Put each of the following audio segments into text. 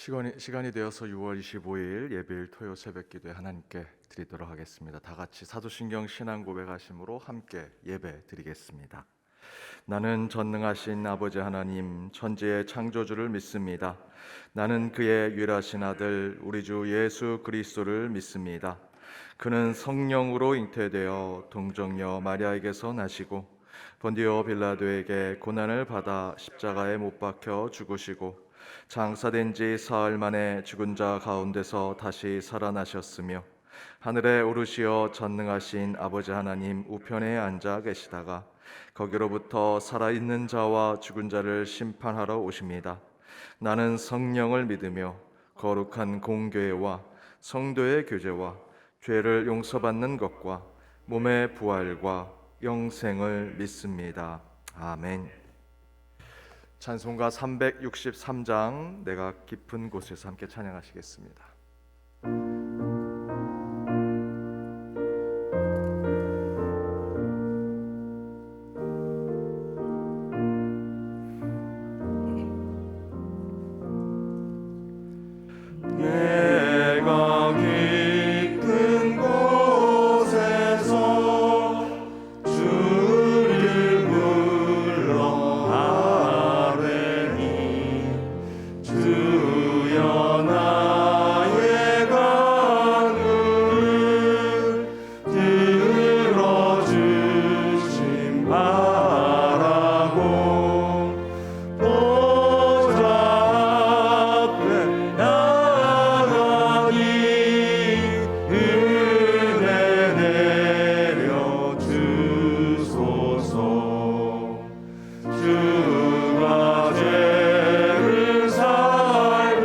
시간이 되어서 6월 25일 예배일 토요 새벽기도에 하나님께 드리도록 하겠습니다. 다 같이 사도신경 신앙 고백하심으로 함께 예배 드리겠습니다. 나는 전능하신 아버지 하나님 천지의 창조주를 믿습니다. 나는 그의 유일하신 아들 우리 주 예수 그리스도를 믿습니다. 그는 성령으로 잉태되어 동정녀 마리아에게서 나시고 본디오 빌라도에게 고난을 받아 십자가에 못 박혀 죽으시고 장사된 지 사흘 만에 죽은 자 가운데서 다시 살아나셨으며 하늘에 오르시어 전능하신 아버지 하나님 우편에 앉아 계시다가 거기로부터 살아있는 자와 죽은 자를 심판하러 오십니다. 나는 성령을 믿으며 거룩한 공교회와 성도의 교제와 죄를 용서받는 것과 몸의 부활과 영생을 믿습니다. 아멘. 찬송가 363장 내가 깊은 곳에서 함께 찬양하시겠습니다. 내가 깊은 곳에서 주를 불러 주여 나의 간구를 들어주심 바라고 보좌 앞에 나가니 은혜 내려 주소서. 주가 죄를 살피면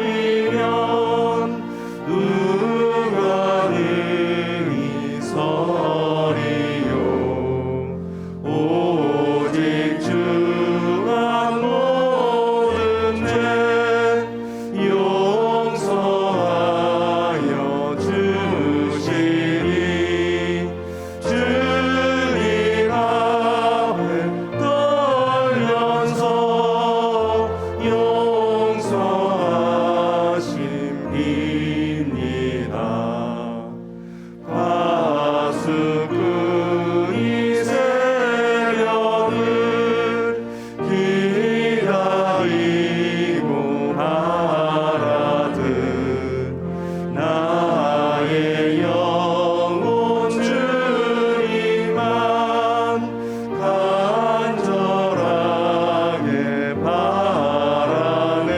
누가 능히 서리요. 오직 주가 모든 죄 용서하여 주시니 주님 앞에 떨면서 용서하심입니다. 파수꾼이 새벽을 기다리고 바라듯 나의 영혼 주님만 간절하게 바라네.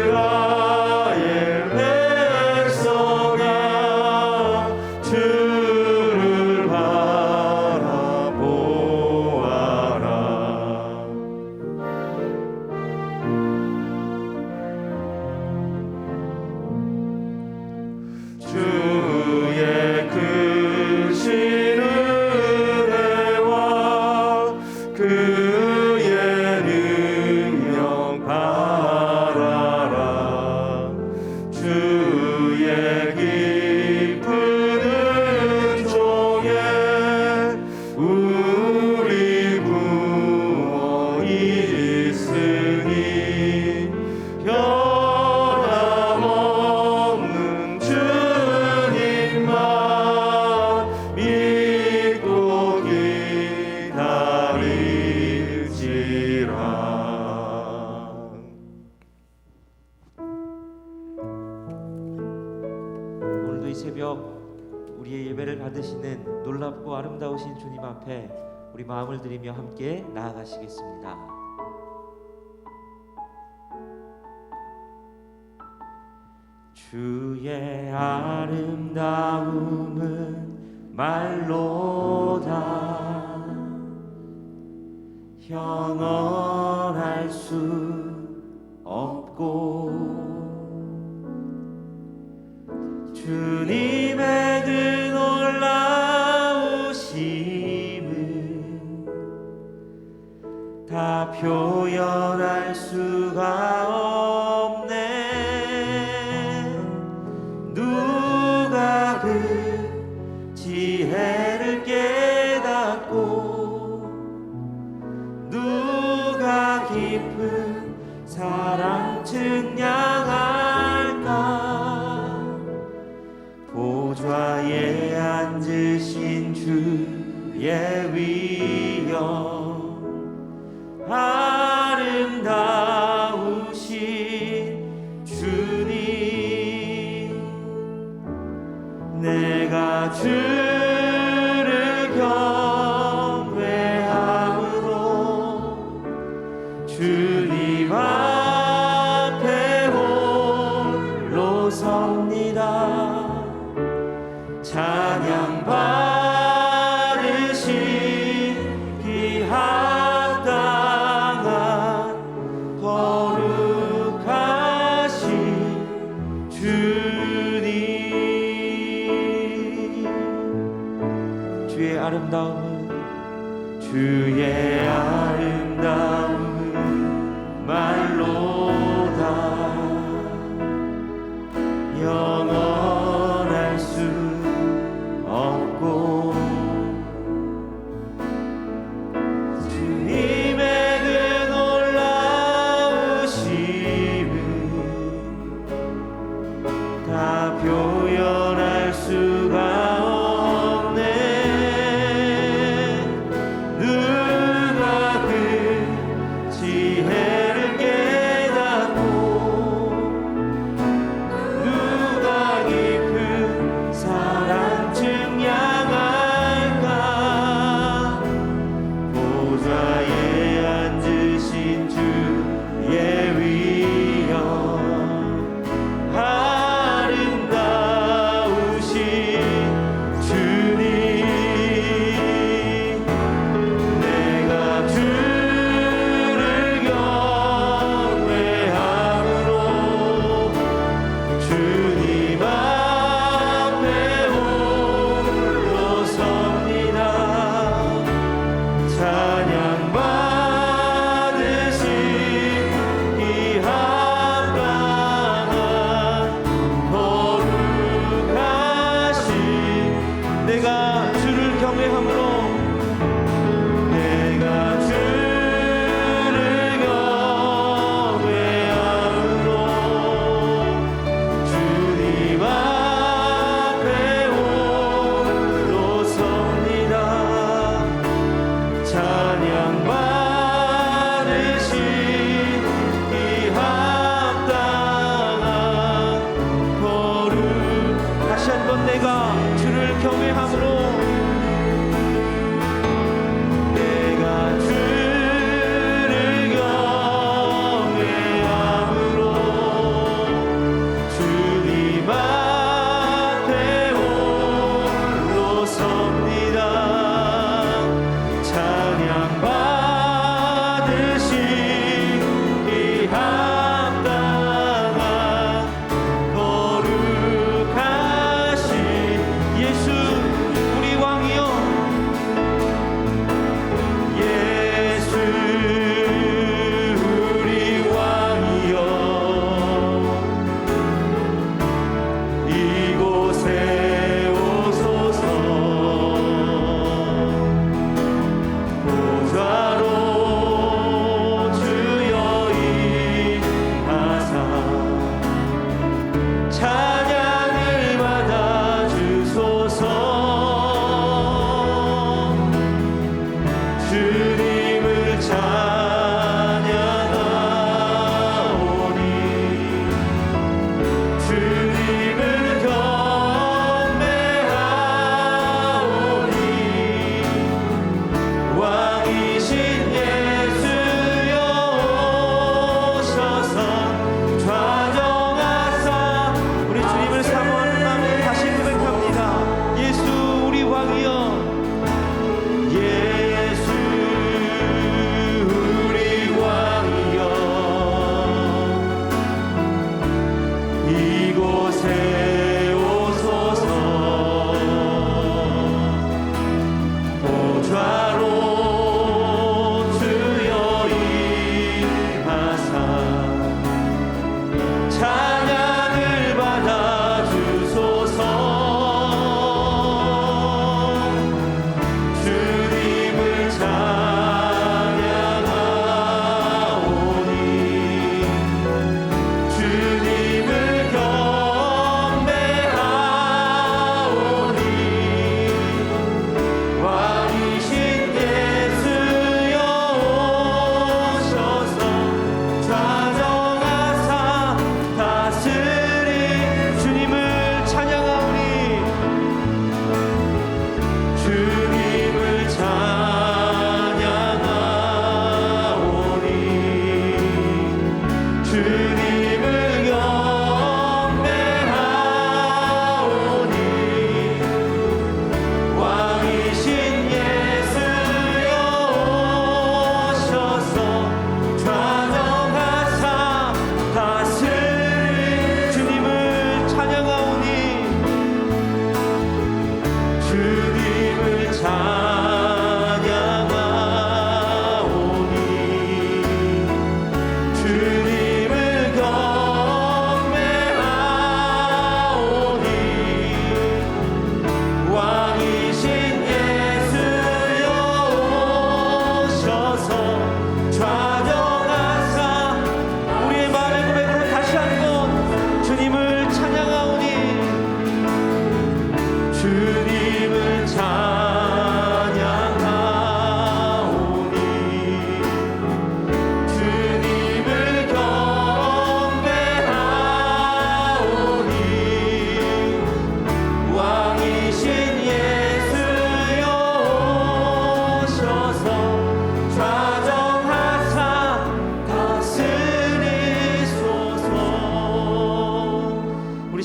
이스라엘 백성아 주를 바라보아라. 주의 크신 은혜와 그의 능력 바라라. 주의 깊은 은총에 우리 부어 있으니 변함없는 주님만 믿고 기다릴지라. 오늘도 이 새벽 우리의 예배를 받으시는 놀랍고 아름다우신 주님 앞에 우리 마음을 드리며 함께 나아가시겠습니다. 주의 아름다움은 말로다 형언할 수 없고 주님의 그 놀라우심은 다 표현할 수가 없네. 누가 그 지혜를 깨닫고 누가 깊은 사랑 측량할까 보좌에 앉으신 주의 위엄 아름다우신 주님 내가 주를 경외함으로 주님 앞에 홀로 섭니다 찬양 받으시기 합당한 거룩하신 주님 주의 아름다움은 말로다 영원할 수 없고 주님의 그 놀라우심은 다 표현할 수가 없네 누가 그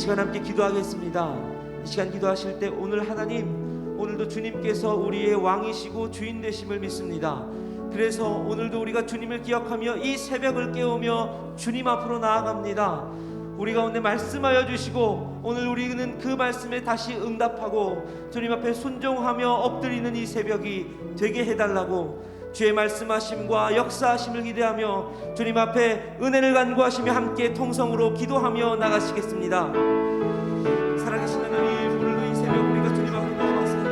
시간 함께 기도하겠습니다. 이 시간 기도하실 때 오늘 하나님, 오늘도 주님께서 우리의 왕이시고 주인 되심을 믿습니다. 그래서 오늘도 우리가 주님을 기억하며 이 새벽을 깨우며 주님 앞으로 나아갑니다. 우리 가운데 말씀하여 주시고 오늘 우리는 그 말씀에 다시 응답하고 주님 앞에 순종하며 엎드리는 이 새벽이 되게 해달라고 주의 말씀하심과 역사하심을 기대하며 주님 앞에 은혜를 간구하시며 함께 통성으로 기도하며 나가시겠습니다. 살아계신 하나님, 오늘도 이 새벽 우리가 주님 앞에 나왔습니다.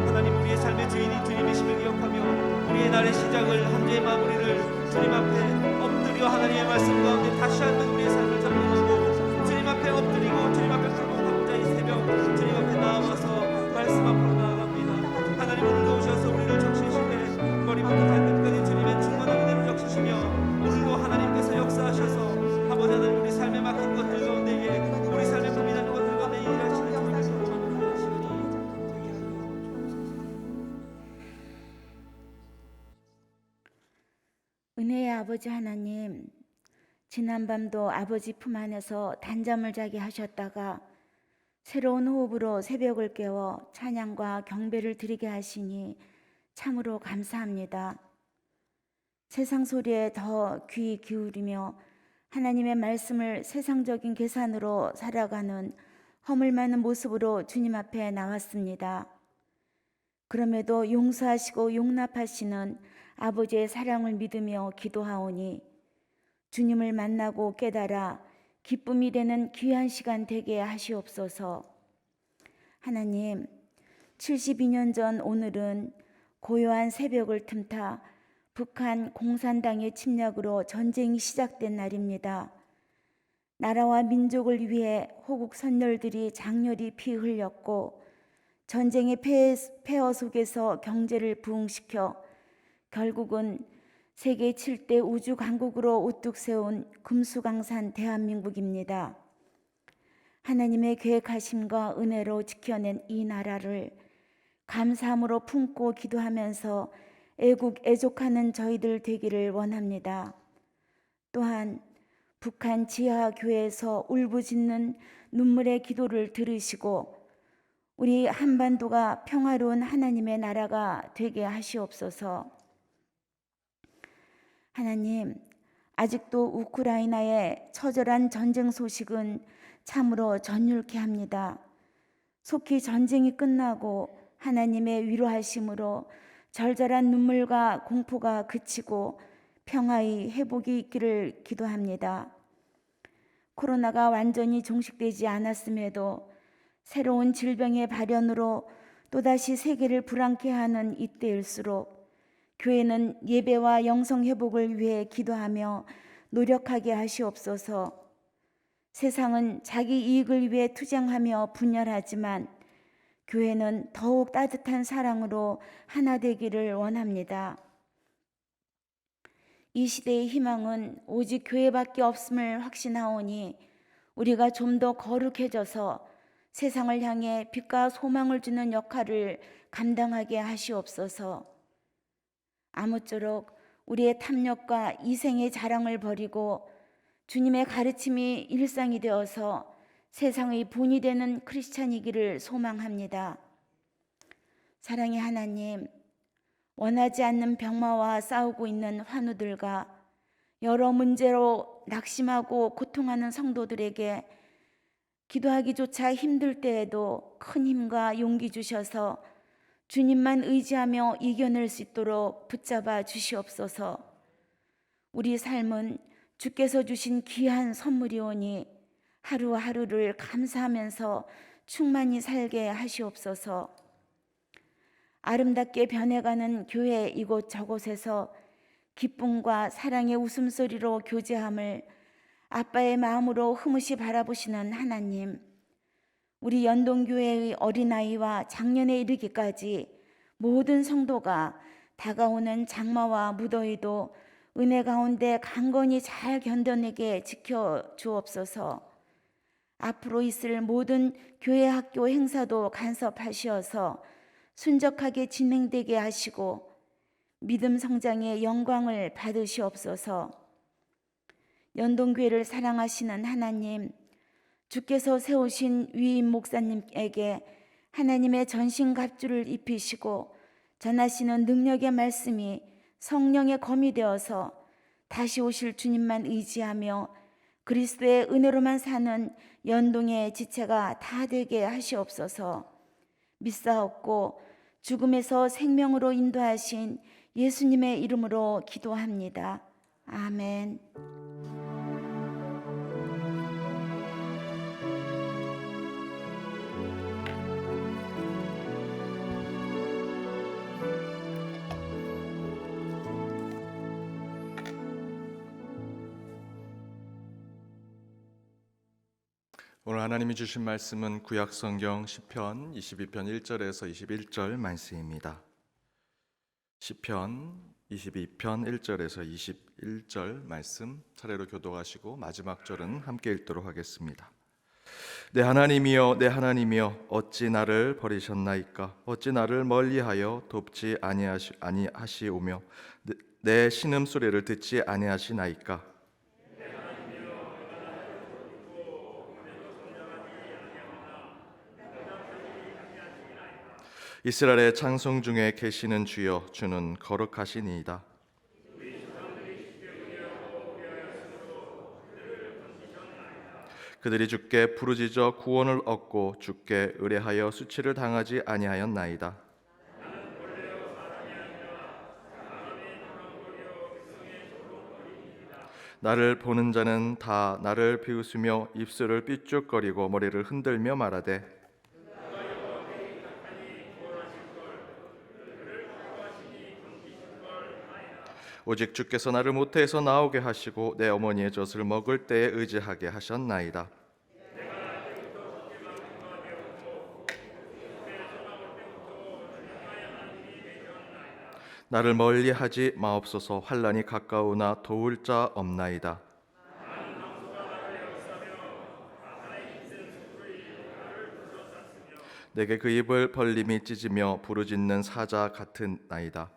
하나님, 우리의 삶의 주인이 주님이심을 기억하며 우리의 날의 시작을 한 주의 마무리를 주님 앞에 엎드려 하나님의 말씀 가운데 다시 한번 우리의 삶을 잡고 주님 앞에 엎드리고 주님 앞에 굴복하고자 이 새벽 주님 앞에 나와서 말씀 앞으로 나아갑니다. 하나님, 오늘도 오셔서 우리를 적시시되 머리부터 발끝까지 주님의 충만한 은혜를 적시시며 오늘도 하나님께서 역사하셔서 아버지 하나님, 우리 삶에 막힌 것들 가운데 우리 삶에 고민하는 것들 가운데 일하시는 주님께서 은혜의 아버지 하나님, 지난밤도 아버지 품 안에서 단잠을 자게 하셨다가 새로운 호흡으로 새벽을 깨워 찬양과 경배를 드리게 하시니 참으로 감사합니다. 세상 소리에 더 귀 기울이며 하나님의 말씀을 세상적인 계산으로 살아가는 허물 많은 모습으로 주님 앞에 나왔습니다. 그럼에도 용서하시고 용납하시는 아버지의 사랑을 믿으며 기도하오니 주님을 만나고 깨달아 기쁨이 되는 귀한 시간 되게 하시옵소서. 하나님, 72년 전 오늘은 고요한 새벽을 틈타 북한 공산당의 침략으로 전쟁이 시작된 날입니다. 나라와 민족을 위해 호국 선열들이 장렬히 피 흘렸고 전쟁의 폐허 속에서 경제를 부흥시켜 결국은 세계 7대 우주 강국으로 우뚝 세운 금수강산 대한민국입니다. 하나님의 계획하심과 은혜로 지켜낸 이 나라를 감사함으로 품고 기도하면서 애국애족하는 저희들 되기를 원합니다. 또한 북한 지하교회에서 울부짖는 눈물의 기도를 들으시고 우리 한반도가 평화로운 하나님의 나라가 되게 하시옵소서. 하나님, 아직도 우크라이나의 처절한 전쟁 소식은 참으로 전율케 합니다. 속히 전쟁이 끝나고 하나님의 위로하심으로 절절한 눈물과 공포가 그치고 평화의 회복이 있기를 기도합니다. 코로나가 완전히 종식되지 않았음에도 새로운 질병의 발현으로 또다시 세계를 불안케 하는 이때일수록 교회는 예배와 영성 회복을 위해 기도하며 노력하게 하시옵소서. 세상은 자기 이익을 위해 투쟁하며 분열하지만 교회는 더욱 따뜻한 사랑으로 하나 되기를 원합니다. 이 시대의 희망은 오직 교회밖에 없음을 확신하오니 우리가 좀 더 거룩해져서 세상을 향해 빛과 소망을 주는 역할을 감당하게 하시옵소서. 아무쪼록 우리의 탐욕과 이생의 자랑을 버리고 주님의 가르침이 일상이 되어서 세상의 본이 되는 크리스찬이기를 소망합니다. 사랑의 하나님, 원하지 않는 병마와 싸우고 있는 환우들과 여러 문제로 낙심하고 고통하는 성도들에게 기도하기조차 힘들 때에도 큰 힘과 용기 주셔서 주님만 의지하며 이겨낼 수 있도록 붙잡아 주시옵소서. 우리 삶은 주께서 주신 귀한 선물이오니 하루하루를 감사하면서 충만히 살게 하시옵소서. 아름답게 변해가는 교회 이곳저곳에서 기쁨과 사랑의 웃음소리로 교제함을 아빠의 마음으로 흐뭇이 바라보시는 하나님, 우리 연동교회의 어린아이와 작년에 이르기까지 모든 성도가 다가오는 장마와 무더위도 은혜 가운데 강건히 잘 견뎌내게 지켜주옵소서. 앞으로 있을 모든 교회 학교 행사도 간섭하시어서 순적하게 진행되게 하시고 믿음 성장의 영광을 받으시옵소서. 연동교회를 사랑하시는 하나님, 주께서 세우신 위임 목사님에게 하나님의 전신갑주를 입히시고 전하시는 능력의 말씀이 성령의 검이 되어서 다시 오실 주님만 의지하며 그리스도의 은혜로만 사는 연동의 지체가 다 되게 하시옵소서. 믿사옵고 죽음에서 생명으로 인도하신 예수님의 이름으로 기도합니다. 아멘. 오늘 하나님이 주신 말씀은 구약성경 시편 22편 1절에서 21절 말씀입니다. 시편 22편 1절에서 21절 말씀 차례로 교독하시고 마지막 절은 함께 읽도록 하겠습니다. 내 하나님이여, 내 하나님이여, 어찌 나를 버리셨나이까? 어찌 나를 멀리하여 돕지 아니하시오며 내 신음소리를 듣지 아니하시나이까? 이스라엘의 찬송 중에 계시는 주여, 주는 거룩하시니이다. 그들이 주께 부르짖어 구원을 얻고 주께 의뢰하여 수치를 당하지 아니하였나이다. 나를 보는 자는 다 나를 비웃으며 입술을 삐죽거리고 머리를 흔들며 말하되 오직 주께서 나를 모태에서 나오게 하시고 내 어머니의 젖을 먹을 때에 의지하게 하셨나이다. 나를 멀리하지 마옵소서. 환난이 가까우나 도울 자 없나이다. 내게 그 입을 벌림이 찢으며 부르짖는 사자 같은 나이다.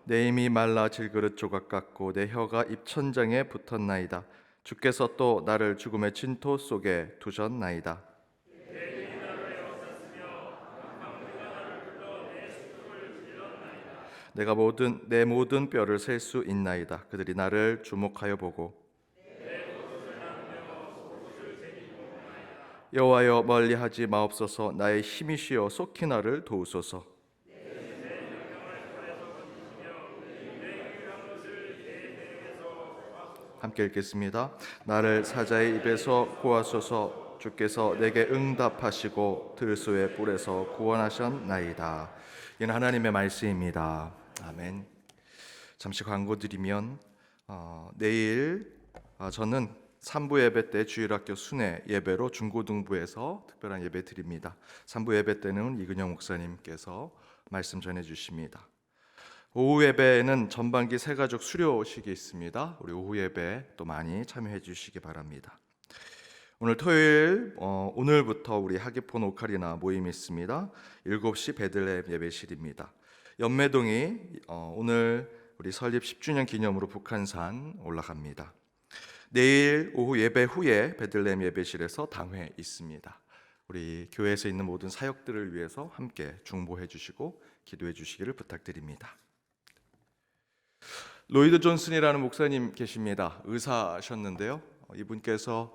내 힘이 말라 질그릇 조각 같고 내 혀가 입천장에 붙었나이다. 주께서 또 나를 죽음의 진토 속에 두셨나이다. 내가 내 모든 뼈를 셀 수 있나이다. 그들이 나를 주목하여 보고 여호와여, 멀리하지 마옵소서. 나의 힘이시여 속히 나를 도우소서. 함께 읽겠습니다. 나를 사자의 입에서 구하소서. 주께서 내게 응답하시고 들소의 뿔에서 구원하셨나이다. 이는 하나님의 말씀입니다. 아멘. 잠시 광고 드리면 내일 저는 3부 예배 때 주일학교 순회 예배로 중고등부에서 특별한 예배 드립니다. 3부 예배 때는 이근영 목사님께서 말씀 전해 주십니다. 오후 예배에는 전반기 새가족 수료식이 있습니다. 우리 오후 예배 또 많이 참여해 주시기 바랍니다. 오늘 토요일 오늘부터 우리 하기폰 오카리나 모임이 있습니다. 7시 베들레헴 예배실입니다. 연매동이 오늘 우리 설립 10주년 기념으로 북한산 올라갑니다. 내일 오후 예배 후에 베들레헴 예배실에서 당회 있습니다. 우리 교회에서 있는 모든 사역들을 위해서 함께 중보해 주시고 기도해 주시기를 부탁드립니다. 로이드 존슨이라는 목사님 계십니다. 의사셨는데요. 이분께서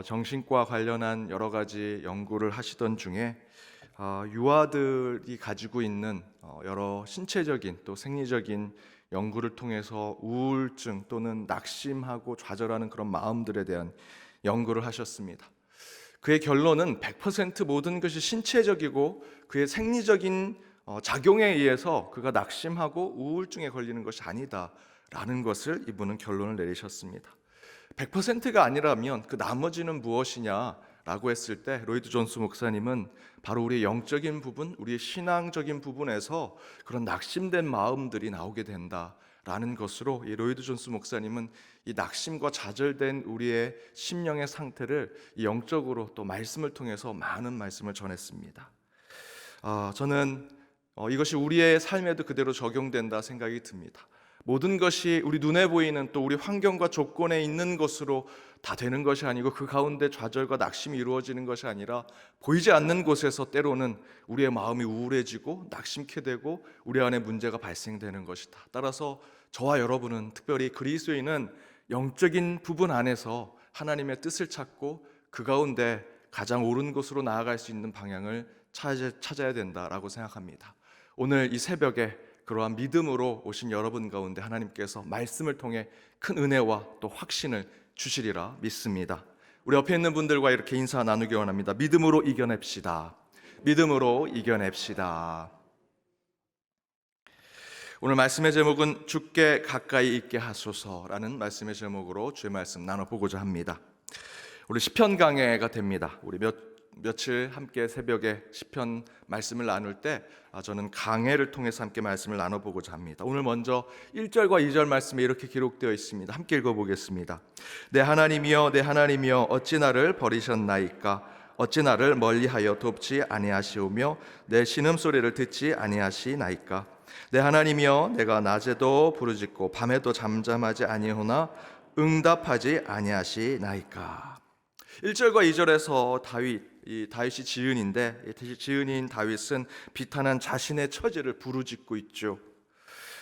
정신과 관련한 여러 가지 연구를 하시던 중에 유아들이 가지고 있는 여러 신체적인 또 생리적인 연구를 통해서 우울증 또는 낙심하고 좌절하는 그런 마음들에 대한 연구를 하셨습니다. 그의 결론은 100% 모든 것이 신체적이고 그의 생리적인 작용에 의해서 그가 낙심하고 우울증에 걸리는 것이 아니다라는 것을 이분은 결론을 내리셨습니다. 100%가 아니라면 그 나머지는 무엇이냐라고 했을 때 로이드 존스 목사님은 바로 우리의 영적인 부분, 우리의 신앙적인 부분에서 그런 낙심된 마음들이 나오게 된다라는 것으로 이 로이드 존스 목사님은 이 낙심과 좌절된 우리의 심령의 상태를 이 영적으로 또 말씀을 통해서 많은 말씀을 전했습니다. 저는 이것이 우리의 삶에도 그대로 적용된다 생각이 듭니다. 모든 것이 우리 눈에 보이는 또 우리 환경과 조건에 있는 것으로 다 되는 것이 아니고 그 가운데 좌절과 낙심이 이루어지는 것이 아니라 보이지 않는 곳에서 때로는 우리의 마음이 우울해지고 낙심케 되고 우리 안에 문제가 발생되는 것이다. 따라서 저와 여러분은 특별히 그리스도인은 영적인 부분 안에서 하나님의 뜻을 찾고 그 가운데 가장 옳은 곳으로 나아갈 수 있는 방향을 찾아야 된다라고 생각합니다. 오늘 이 새벽에 그러한 믿음으로 오신 여러분 가운데 하나님께서 말씀을 통해 큰 은혜와 또 확신을 주시리라 믿습니다. 우리 옆에 있는 분들과 이렇게 인사 나누기 원합니다. 믿음으로 이겨냅시다. 믿음으로 이겨냅시다. 오늘 말씀의 제목은 주께 가까이 있게 하소서라는 말씀의 제목으로 주의 말씀 나눠보고자 합니다. 우리 시편 강해가 됩니다. 우리 며칠 함께 새벽에 시편 말씀을 나눌 때 저는 강해를 통해서 함께 말씀을 나눠보고자 합니다. 오늘 먼저 1절과 2절 말씀에 이렇게 기록되어 있습니다. 함께 읽어보겠습니다. 내 하나님이여 내 하나님이여 어찌 나를 버리셨나이까 어찌 나를 멀리하여 돕지 아니하시오며 내 신음소리를 듣지 아니하시나이까 내 하나님이여 내가 낮에도 부르짖고 밤에도 잠잠하지 아니하오나 응답하지 아니하시나이까. 1절과 2절에서 다윗이 지은인데 지은인 다윗은 비탄한 자신의 처지를 부르짖고 있죠.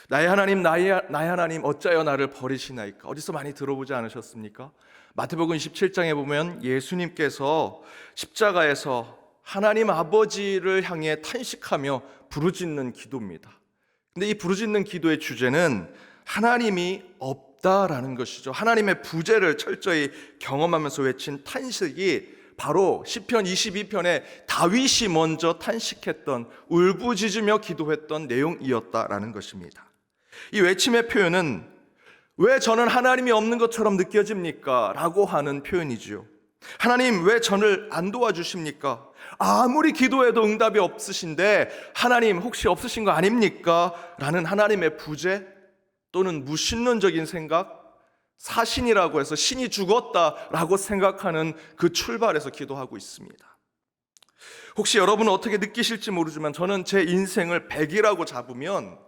나의 하나님 나의 하나님 어찌하여 나를 버리시나이까. 어디서 많이 들어보지 않으셨습니까? 마태복음 27장에 보면 예수님께서 십자가에서 하나님 아버지를 향해 탄식하며 부르짖는 기도입니다. 근데 이 부르짖는 기도의 주제는 하나님이 없다라는 것이죠. 하나님의 부재를 철저히 경험하면서 외친 탄식이 바로 시편 22편에 다윗이 먼저 탄식했던 울부짖으며 기도했던 내용이었다라는 것입니다. 이 외침의 표현은 왜 저는 하나님이 없는 것처럼 느껴집니까? 라고 하는 표현이지요. 하나님 왜 저를 안 도와주십니까? 아무리 기도해도 응답이 없으신데 하나님 혹시 없으신 거 아닙니까? 라는 하나님의 부재 또는 무신론적인 생각, 사신이라고 해서 신이 죽었다라고 생각하는 그 출발에서 기도하고 있습니다. 혹시 여러분은 어떻게 느끼실지 모르지만 저는 제 인생을 100이라고 잡으면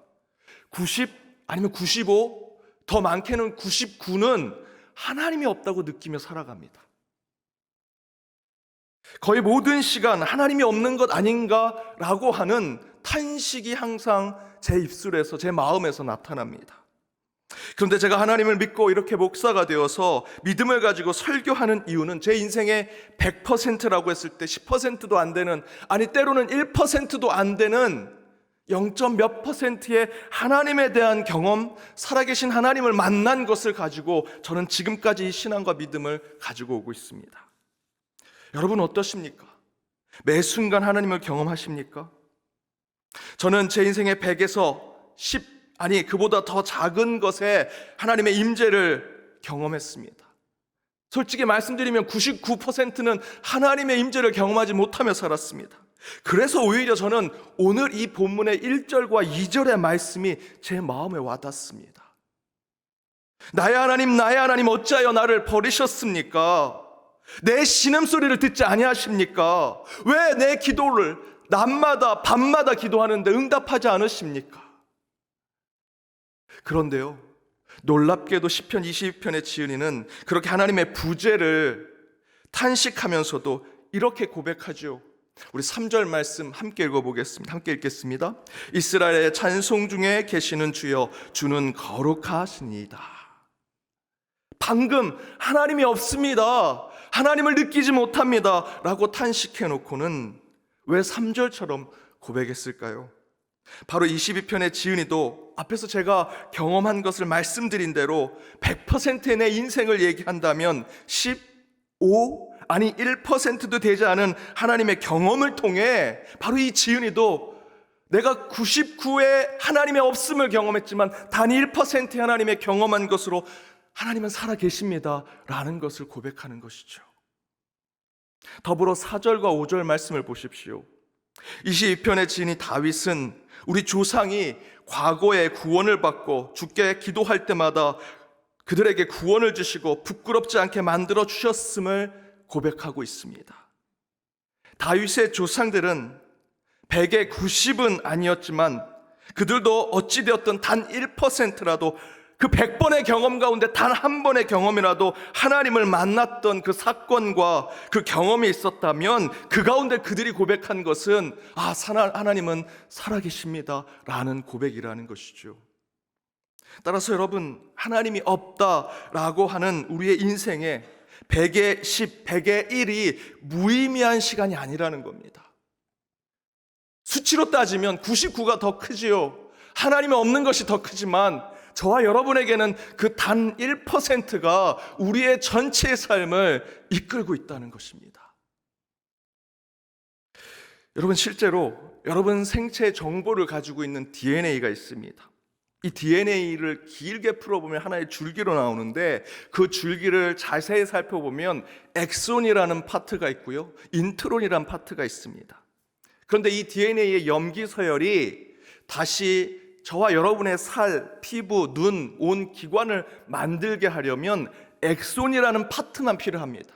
90 아니면 95, 더 많게는 99는 하나님이 없다고 느끼며 살아갑니다. 거의 모든 시간 하나님이 없는 것 아닌가라고 하는 탄식이 항상 제 입술에서 제 마음에서 나타납니다. 그런데 제가 하나님을 믿고 이렇게 목사가 되어서 믿음을 가지고 설교하는 이유는 제 인생의 100%라고 했을 때 10%도 안 되는, 아니 때로는 1%도 안 되는 0몇 %의 하나님에 대한 경험, 살아계신 하나님을 만난 것을 가지고 저는 지금까지 이 신앙과 믿음을 가지고 오고 있습니다. 여러분 어떠십니까? 매 순간 하나님을 경험하십니까? 저는 제 인생의 100에서 10, 아니 그보다 더 작은 것에 하나님의 임재를 경험했습니다. 솔직히 말씀드리면 99%는 하나님의 임재를 경험하지 못하며 살았습니다. 그래서 오히려 저는 오늘 이 본문의 1절과 2절의 말씀이 제 마음에 와닿습니다. 나의 하나님 어찌하여 나를 버리셨습니까? 내 신음소리를 듣지 아니하십니까? 왜 내 기도를 낮마다 밤마다 기도하는데 응답하지 않으십니까? 그런데요, 놀랍게도 시편 22편의 지은이는 그렇게 하나님의 부재를 탄식하면서도 이렇게 고백하죠. 우리 3절 말씀 함께 읽어보겠습니다. 함께 읽겠습니다. 이스라엘의 찬송 중에 계시는 주여 주는 거룩하시니이다. 방금 하나님이 없습니다, 하나님을 느끼지 못합니다 라고 탄식해놓고는 왜 3절처럼 고백했을까요? 바로 22편의 지은이도 앞에서 제가 경험한 것을 말씀드린 대로 100%의 내 인생을 얘기한다면 15, 아니 1%도 되지 않은 하나님의 경험을 통해 바로 이 지은이도 내가 99의 하나님의 없음을 경험했지만 단 1%의 하나님의 경험한 것으로 하나님은 살아계십니다 라는 것을 고백하는 것이죠. 더불어 4절과 5절 말씀을 보십시오. 22편의 지은이 다윗은 우리 조상이 과거에 구원을 받고 주께 기도할 때마다 그들에게 구원을 주시고 부끄럽지 않게 만들어 주셨음을 고백하고 있습니다. 다윗의 조상들은 100의 90은 아니었지만 그들도 어찌되었든 단 1%라도 그 100번의 경험 가운데 단 한 번의 경험이라도 하나님을 만났던 그 사건과 그 경험이 있었다면 그 가운데 그들이 고백한 것은 하나님은 살아계십니다 라는 고백이라는 것이죠. 따라서 여러분, 하나님이 없다라고 하는 우리의 인생에 100의 10, 100의 1이 무의미한 시간이 아니라는 겁니다. 수치로 따지면 99가 더 크지요. 하나님이 없는 것이 더 크지만 저와 여러분에게는 그 단 1%가 우리의 전체의 삶을 이끌고 있다는 것입니다. 여러분, 실제로 여러분 생체 정보를 가지고 있는 DNA가 있습니다. 이 DNA를 길게 풀어보면 하나의 줄기로 나오는데 그 줄기를 자세히 살펴보면 엑손이라는 파트가 있고요, 인트론이라는 파트가 있습니다. 그런데 이 DNA의 염기 서열이 다시 저와 여러분의 살, 피부, 눈, 온 기관을 만들게 하려면 엑손이라는 파트만 필요합니다.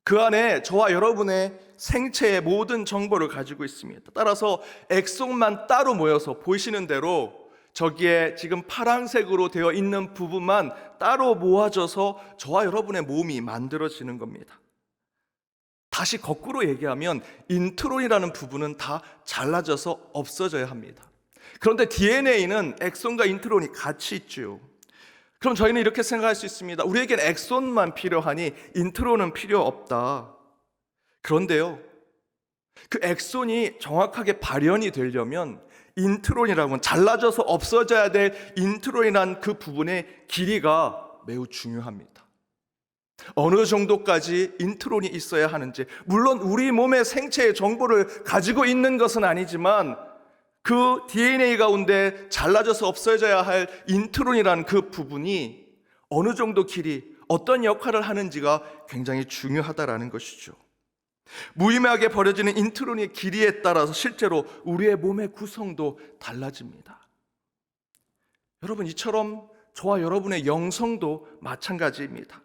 그 안에 저와 여러분의 생체의 모든 정보를 가지고 있습니다. 따라서 엑손만 따로 모여서 보이시는 대로 저기에 지금 파란색으로 되어 있는 부분만 따로 모아져서 저와 여러분의 몸이 만들어지는 겁니다. 다시 거꾸로 얘기하면 인트론이라는 부분은 다 잘라져서 없어져야 합니다. 그런데 DNA는 엑손과 인트론이 같이 있죠. 그럼 저희는 이렇게 생각할 수 있습니다. 우리에겐 엑손만 필요하니 인트론은 필요 없다. 그런데요, 그 엑손이 정확하게 발현이 되려면 인트론이라고는 잘라져서 없어져야 될 인트론이라는 그 부분의 길이가 매우 중요합니다. 어느 정도까지 인트론이 있어야 하는지, 물론 우리 몸의 생체의 정보를 가지고 있는 것은 아니지만 그 DNA 가운데 잘라져서 없어져야 할 인트론이라는 그 부분이 어느 정도 길이, 어떤 역할을 하는지가 굉장히 중요하다라는 것이죠. 무의미하게 버려지는 인트론의 길이에 따라서 실제로 우리의 몸의 구성도 달라집니다. 여러분, 이처럼 저와 여러분의 영성도 마찬가지입니다.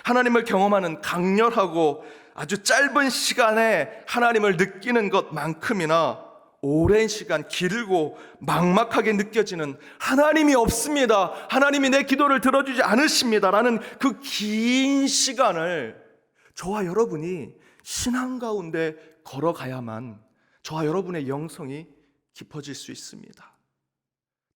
하나님을 경험하는 강렬하고 아주 짧은 시간에 하나님을 느끼는 것만큼이나 오랜 시간, 길고 막막하게 느껴지는 하나님이 없습니다, 하나님이 내 기도를 들어주지 않으십니다 라는 그 긴 시간을 저와 여러분이 신앙 가운데 걸어가야만 저와 여러분의 영성이 깊어질 수 있습니다.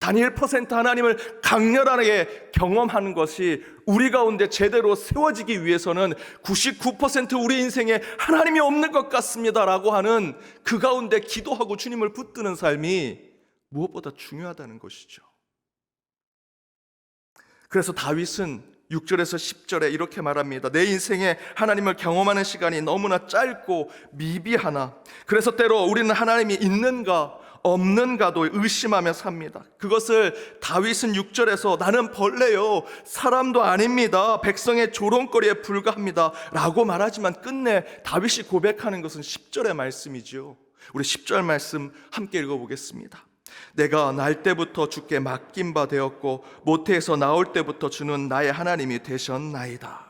단 1% 하나님을 강렬하게 경험하는 것이 우리 가운데 제대로 세워지기 위해서는 99% 우리 인생에 하나님이 없는 것 같습니다 라고 하는 그 가운데 기도하고 주님을 붙드는 삶이 무엇보다 중요하다는 것이죠. 그래서 다윗은 6절에서 10절에 이렇게 말합니다. 내 인생에 하나님을 경험하는 시간이 너무나 짧고 미비하나 그래서 때로 우리는 하나님이 있는가 없는가도 의심하며 삽니다. 그것을 다윗은 6절에서 나는 벌레요 사람도 아닙니다, 백성의 조롱거리에 불과합니다 라고 말하지만 끝내 다윗이 고백하는 것은 10절의 말씀이죠. 우리 10절 말씀 함께 읽어보겠습니다. 내가 날 때부터 주께 맡긴 바 되었고 모태에서 나올 때부터 주는 나의 하나님이 되셨나이다.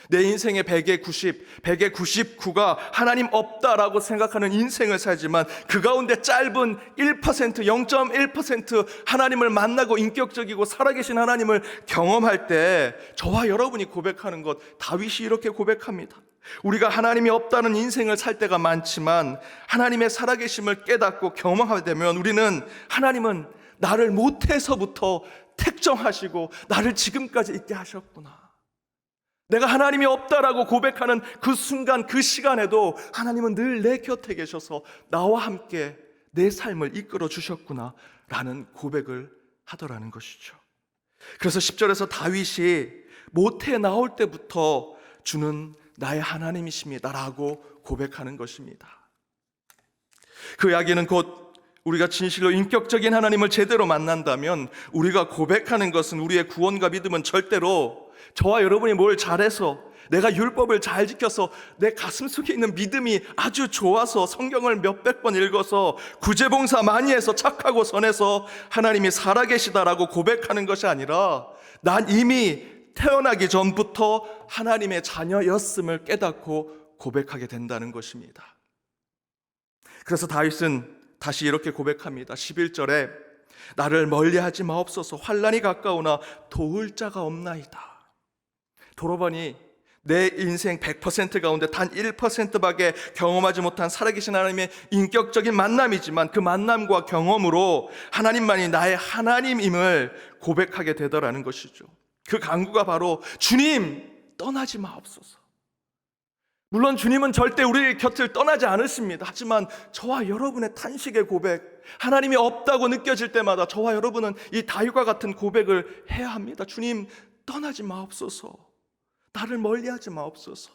내 인생의 100의 90, 100의 99가 하나님 없다라고 생각하는 인생을 살지만 그 가운데 짧은 1%, 0.1% 하나님을 만나고 인격적이고 살아계신 하나님을 경험할 때 저와 여러분이 고백하는 것, 다윗이 이렇게 고백합니다. 우리가 하나님이 없다는 인생을 살 때가 많지만 하나님의 살아계심을 깨닫고 경험하게 되면 우리는 하나님은 나를 모태에서부터 택정하시고 나를 지금까지 있게 하셨구나, 내가 하나님이 없다라고 고백하는 그 순간 그 시간에도 하나님은 늘 내 곁에 계셔서 나와 함께 내 삶을 이끌어 주셨구나 라는 고백을 하더라는 것이죠. 그래서 10절에서 다윗이 모태에 나올 때부터 주는 나의 하나님이십니다 라고 고백하는 것입니다. 그 이야기는 곧 우리가 진실로 인격적인 하나님을 제대로 만난다면 우리가 고백하는 것은 우리의 구원과 믿음은 절대로 저와 여러분이 뭘 잘해서 내가 율법을 잘 지켜서 내 가슴 속에 있는 믿음이 아주 좋아서 성경을 몇백 번 읽어서 구제봉사 많이 해서 착하고 선해서 하나님이 살아계시다라고 고백하는 것이 아니라 난 이미 태어나기 전부터 하나님의 자녀였음을 깨닫고 고백하게 된다는 것입니다. 그래서 다윗은 다시 이렇게 고백합니다. 11절에 나를 멀리하지 마옵소서. 환난이 가까우나 도울 자가 없나이다. 돌아보니 내 인생 100% 가운데 단 1%밖에 경험하지 못한 살아계신 하나님의 인격적인 만남이지만 그 만남과 경험으로 하나님만이 나의 하나님임을 고백하게 되더라는 것이죠. 그 간구가 바로 주님 떠나지 마옵소서. 물론 주님은 절대 우리 곁을 떠나지 않으십니다. 하지만 저와 여러분의 탄식의 고백, 하나님이 없다고 느껴질 때마다 저와 여러분은 이 다윗과 같은 고백을 해야 합니다. 주님 떠나지 마옵소서. 나를 멀리하지 마옵소서.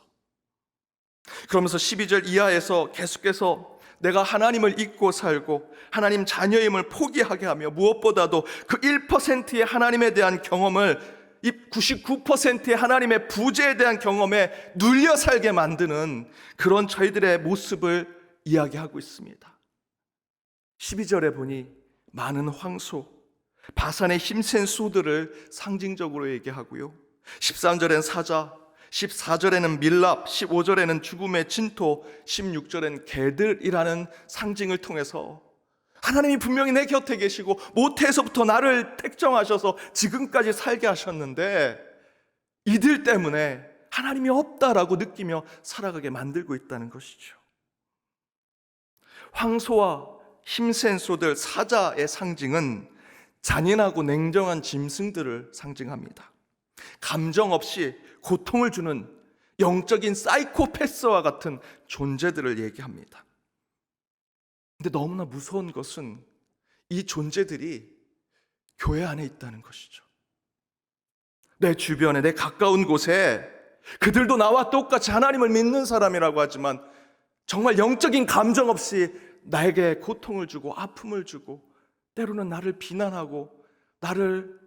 그러면서 12절 이하에서 계속해서 내가 하나님을 잊고 살고 하나님 자녀임을 포기하게 하며 무엇보다도 그 1%의 하나님에 대한 경험을 이 99%의 하나님의 부재에 대한 경험에 눌려 살게 만드는 그런 저희들의 모습을 이야기하고 있습니다. 12절에 보니 많은 황소, 바산의 힘센 소들을 상징적으로 얘기하고요. 13절엔 사자, 14절에는 밀랍, 15절에는 죽음의 진토, 16절엔 개들이라는 상징을 통해서 하나님이 분명히 내 곁에 계시고 모태에서부터 나를 택정하셔서 지금까지 살게 하셨는데 이들 때문에 하나님이 없다라고 느끼며 살아가게 만들고 있다는 것이죠. 황소와 힘센 소들, 사자의 상징은 잔인하고 냉정한 짐승들을 상징합니다. 감정 없이 고통을 주는 영적인 사이코패스와 같은 존재들을 얘기합니다. 근데 너무나 무서운 것은 이 존재들이 교회 안에 있다는 것이죠. 내 주변에, 내 가까운 곳에 그들도 나와 똑같이 하나님을 믿는 사람이라고 하지만 정말 영적인 감정 없이 나에게 고통을 주고 아픔을 주고 때로는 나를 비난하고 나를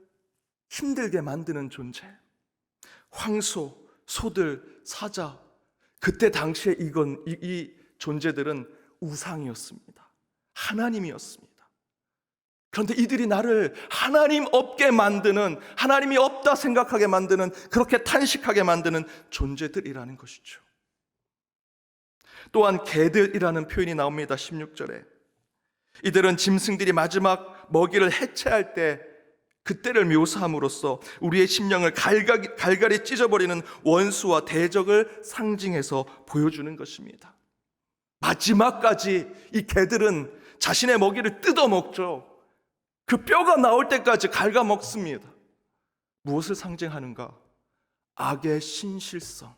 힘들게 만드는 존재. 황소, 소들, 사자, 그때 당시에 이 존재들은 우상이었습니다. 하나님이었습니다. 그런데 이들이 나를 하나님 없게 만드는, 하나님이 없다 생각하게 만드는, 그렇게 탄식하게 만드는 존재들이라는 것이죠. 또한 개들이라는 표현이 나옵니다. 16절에 이들은 짐승들이 마지막 먹이를 해체할 때 그때를 묘사함으로써 우리의 심령을 갈갈이 찢어버리는 원수와 대적을 상징해서 보여주는 것입니다. 마지막까지 이 개들은 자신의 먹이를 뜯어먹죠. 그 뼈가 나올 때까지 갉아먹습니다. 무엇을 상징하는가? 악의 신실성.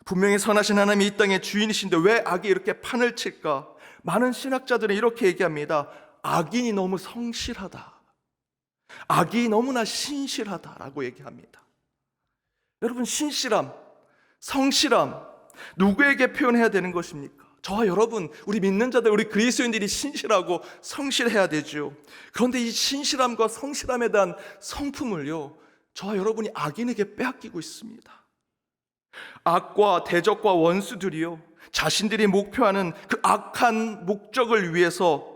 분명히 선하신 하나님이 이 땅의 주인이신데 왜 악이 이렇게 판을 칠까? 많은 신학자들은 이렇게 얘기합니다. 악인이 너무 성실하다. 악이 너무나 신실하다라고 얘기합니다. 여러분, 신실함, 성실함, 누구에게 표현해야 되는 것입니까? 저와 여러분, 우리 믿는 자들, 우리 그리스도인들이 신실하고 성실해야 되죠. 그런데 이 신실함과 성실함에 대한 성품을요, 저와 여러분이 악인에게 빼앗기고 있습니다. 악과 대적과 원수들이요, 자신들이 목표하는 그 악한 목적을 위해서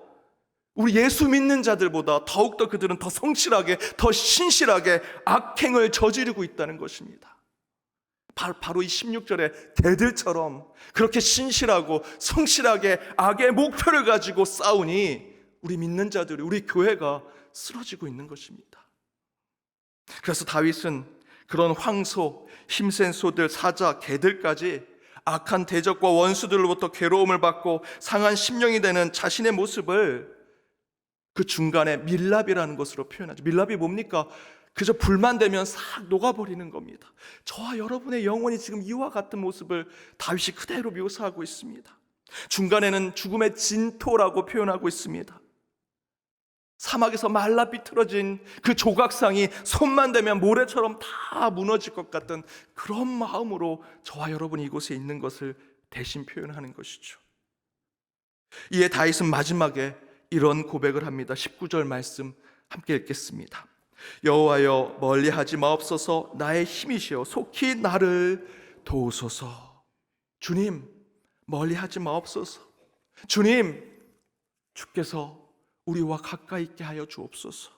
우리 예수 믿는 자들보다 더욱더 그들은 더 성실하게, 더 신실하게 악행을 저지르고 있다는 것입니다. 바로 이 16절에 개들처럼 그렇게 신실하고 성실하게 악의 목표를 가지고 싸우니 우리 믿는 자들이, 우리 교회가 쓰러지고 있는 것입니다. 그래서 다윗은 그런 황소, 힘센 소들, 사자, 개들까지 악한 대적과 원수들로부터 괴로움을 받고 상한 심령이 되는 자신의 모습을 그 중간에 밀랍이라는 것으로 표현하죠. 밀랍이 뭡니까? 그저 불만 되면 싹 녹아버리는 겁니다. 저와 여러분의 영혼이 지금 이와 같은 모습을 다윗이 그대로 묘사하고 있습니다. 중간에는 죽음의 진토라고 표현하고 있습니다. 사막에서 말라 비틀어진 그 조각상이 손만 대면 모래처럼 다 무너질 것 같은 그런 마음으로 저와 여러분이 이곳에 있는 것을 대신 표현하는 것이죠. 이에 다윗은 마지막에 이런 고백을 합니다. 19절 말씀 함께 읽겠습니다. 여호와여 멀리하지 마옵소서. 나의 힘이시여 속히 나를 도우소서. 주님 멀리하지 마옵소서. 주님, 주께서 우리와 가까이 있게 하여 주옵소서.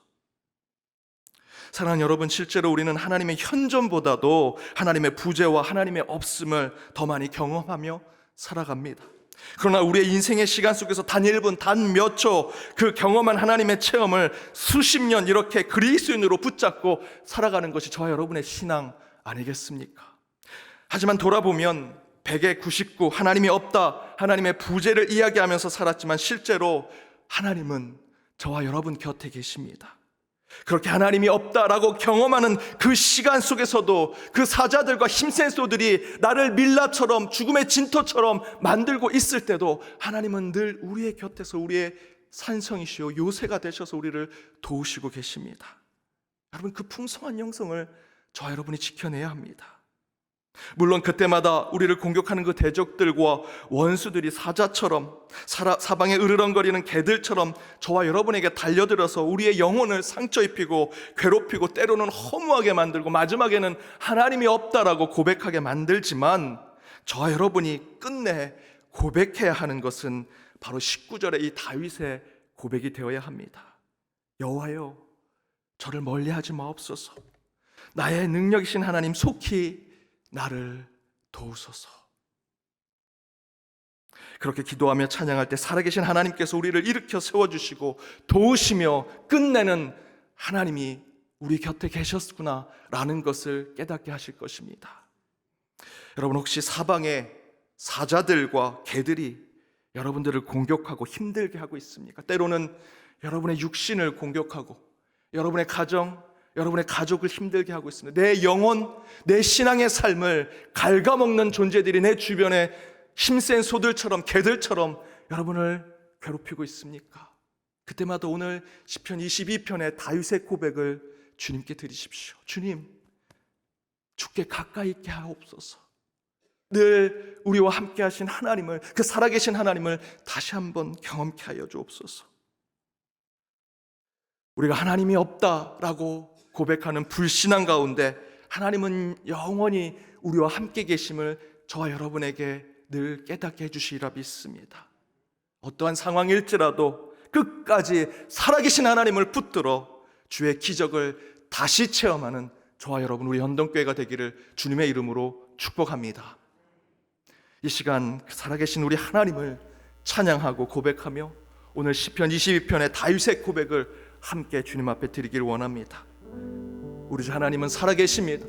사랑하는 여러분, 실제로 우리는 하나님의 현존보다도 하나님의 부재와 하나님의 없음을 더 많이 경험하며 살아갑니다. 그러나 우리의 인생의 시간 속에서 단 1분, 단 몇 초 그 경험한 하나님의 체험을 수십 년 이렇게 그리스도인으로 붙잡고 살아가는 것이 저와 여러분의 신앙 아니겠습니까? 하지만 돌아보면 100에 99 하나님이 없다, 하나님의 부재를 이야기하면서 살았지만 실제로 하나님은 저와 여러분 곁에 계십니다. 그렇게 하나님이 없다라고 경험하는 그 시간 속에서도 그 사자들과 힘센 소들이 나를 밀라처럼 죽음의 진토처럼 만들고 있을 때도 하나님은 늘 우리의 곁에서 우리의 산성이시오 요새가 되셔서 우리를 도우시고 계십니다. 여러분, 그 풍성한 영성을 저와 여러분이 지켜내야 합니다. 물론 그때마다 우리를 공격하는 그 대적들과 원수들이 사자처럼 사방에 으르렁거리는 개들처럼 저와 여러분에게 달려들어서 우리의 영혼을 상처 입히고 괴롭히고 때로는 허무하게 만들고 마지막에는 하나님이 없다라고 고백하게 만들지만 저와 여러분이 끝내 고백해야 하는 것은 바로 19절의 이 다윗의 고백이 되어야 합니다. 여호와여, 저를 멀리하지 마옵소서. 나의 능력이신 하나님 속히 나를 도우소서. 그렇게 기도하며 찬양할 때 살아계신 하나님께서 우리를 일으켜 세워주시고 도우시며 끝내는 하나님이 우리 곁에 계셨구나 라는 것을 깨닫게 하실 것입니다. 여러분, 혹시 사방에 사자들과 개들이 여러분들을 공격하고 힘들게 하고 있습니까? 때로는 여러분의 육신을 공격하고 여러분의 가정, 여러분의 가족을 힘들게 하고 있습니다. 내 영혼, 내 신앙의 삶을 갉아먹는 존재들이 내 주변에 힘센 소들처럼 개들처럼 여러분을 괴롭히고 있습니까? 그때마다 오늘 시편 22편의 다윗의 고백을 주님께 드리십시오. 주님, 주께 가까이 있게 하옵소서. 늘 우리와 함께 하신 하나님을, 그 살아계신 하나님을 다시 한번 경험케 하여 주옵소서. 우리가 하나님이 없다라고 고백하는 불신앙 가운데 하나님은 영원히 우리와 함께 계심을 저와 여러분에게 늘 깨닫게 해주시리라 믿습니다. 어떠한 상황일지라도 끝까지 살아계신 하나님을 붙들어 주의 기적을 다시 체험하는 저와 여러분, 우리 현동교회가 되기를 주님의 이름으로 축복합니다. 이 시간 살아계신 우리 하나님을 찬양하고 고백하며 오늘 시편 22편의 다윗의 고백을 함께 주님 앞에 드리기를 원합니다. 우리 주 하나님은 살아계십니다.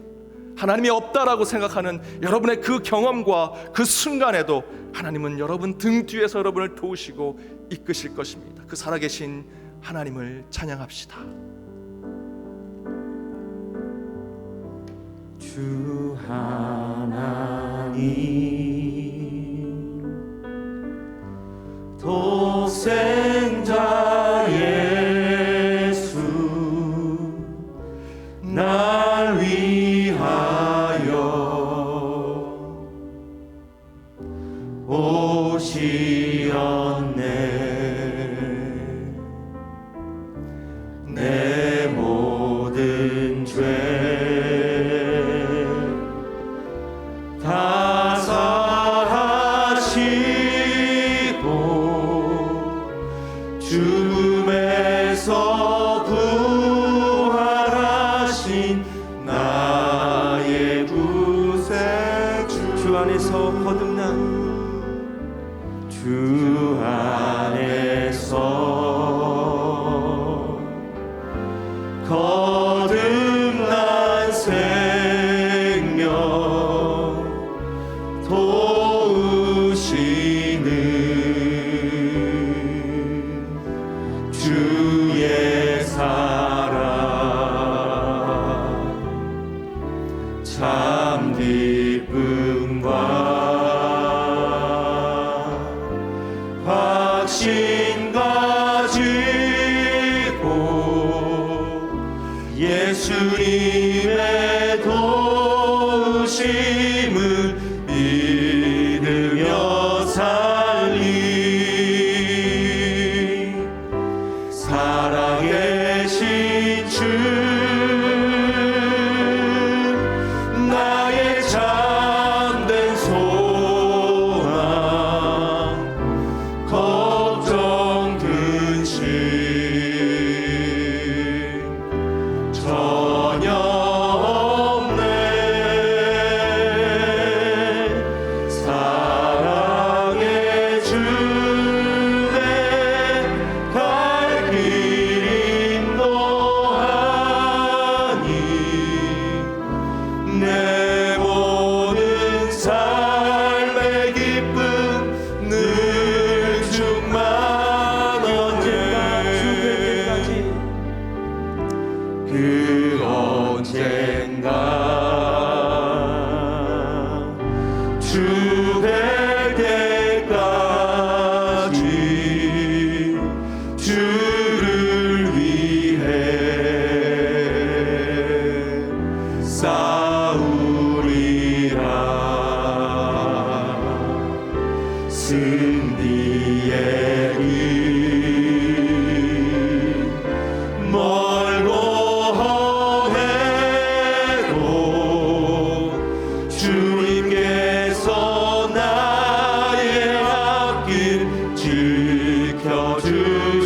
하나님이 없다라고 생각하는 여러분의 그 경험과 그 순간에도 하나님은 여러분 등 뒤에서 여러분을 도우시고 이끄실 것입니다. 그 살아계신 하나님을 찬양합시다. 주 하나님 독생자 예수 날 위하여 오시었네. 내 모든 죄 다 사하시고 죽음에서 부활하신 나의 구세주. 주 안에서 거듭난 주 안에서 거듭난 생명 도우시는 주의 사랑 참 기쁨과 확신 가지고 예수님의 도우심을 믿으며 살리. 살아계신 주 나의 참된 소망 걱정 근심 전혀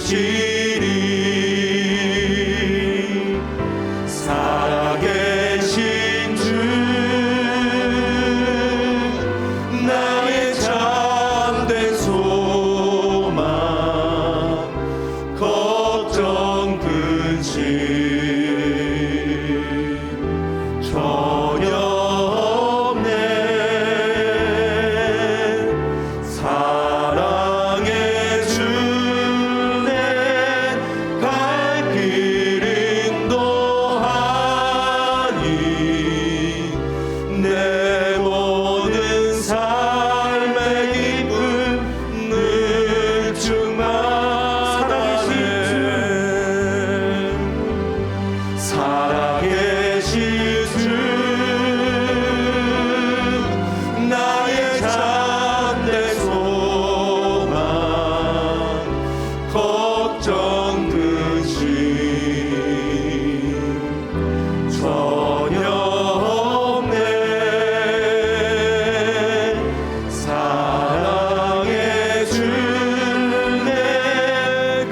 주시리 살아계신 주 나의 참된 소망 걱정 근심 전혀 없네 사랑의 주내 갈 길 인도하니 내 모든 삶의 기쁨 늘 충만하네 살아계신 주 나의 참된 소망 걱정 근심 전혀 없네 사랑의 주내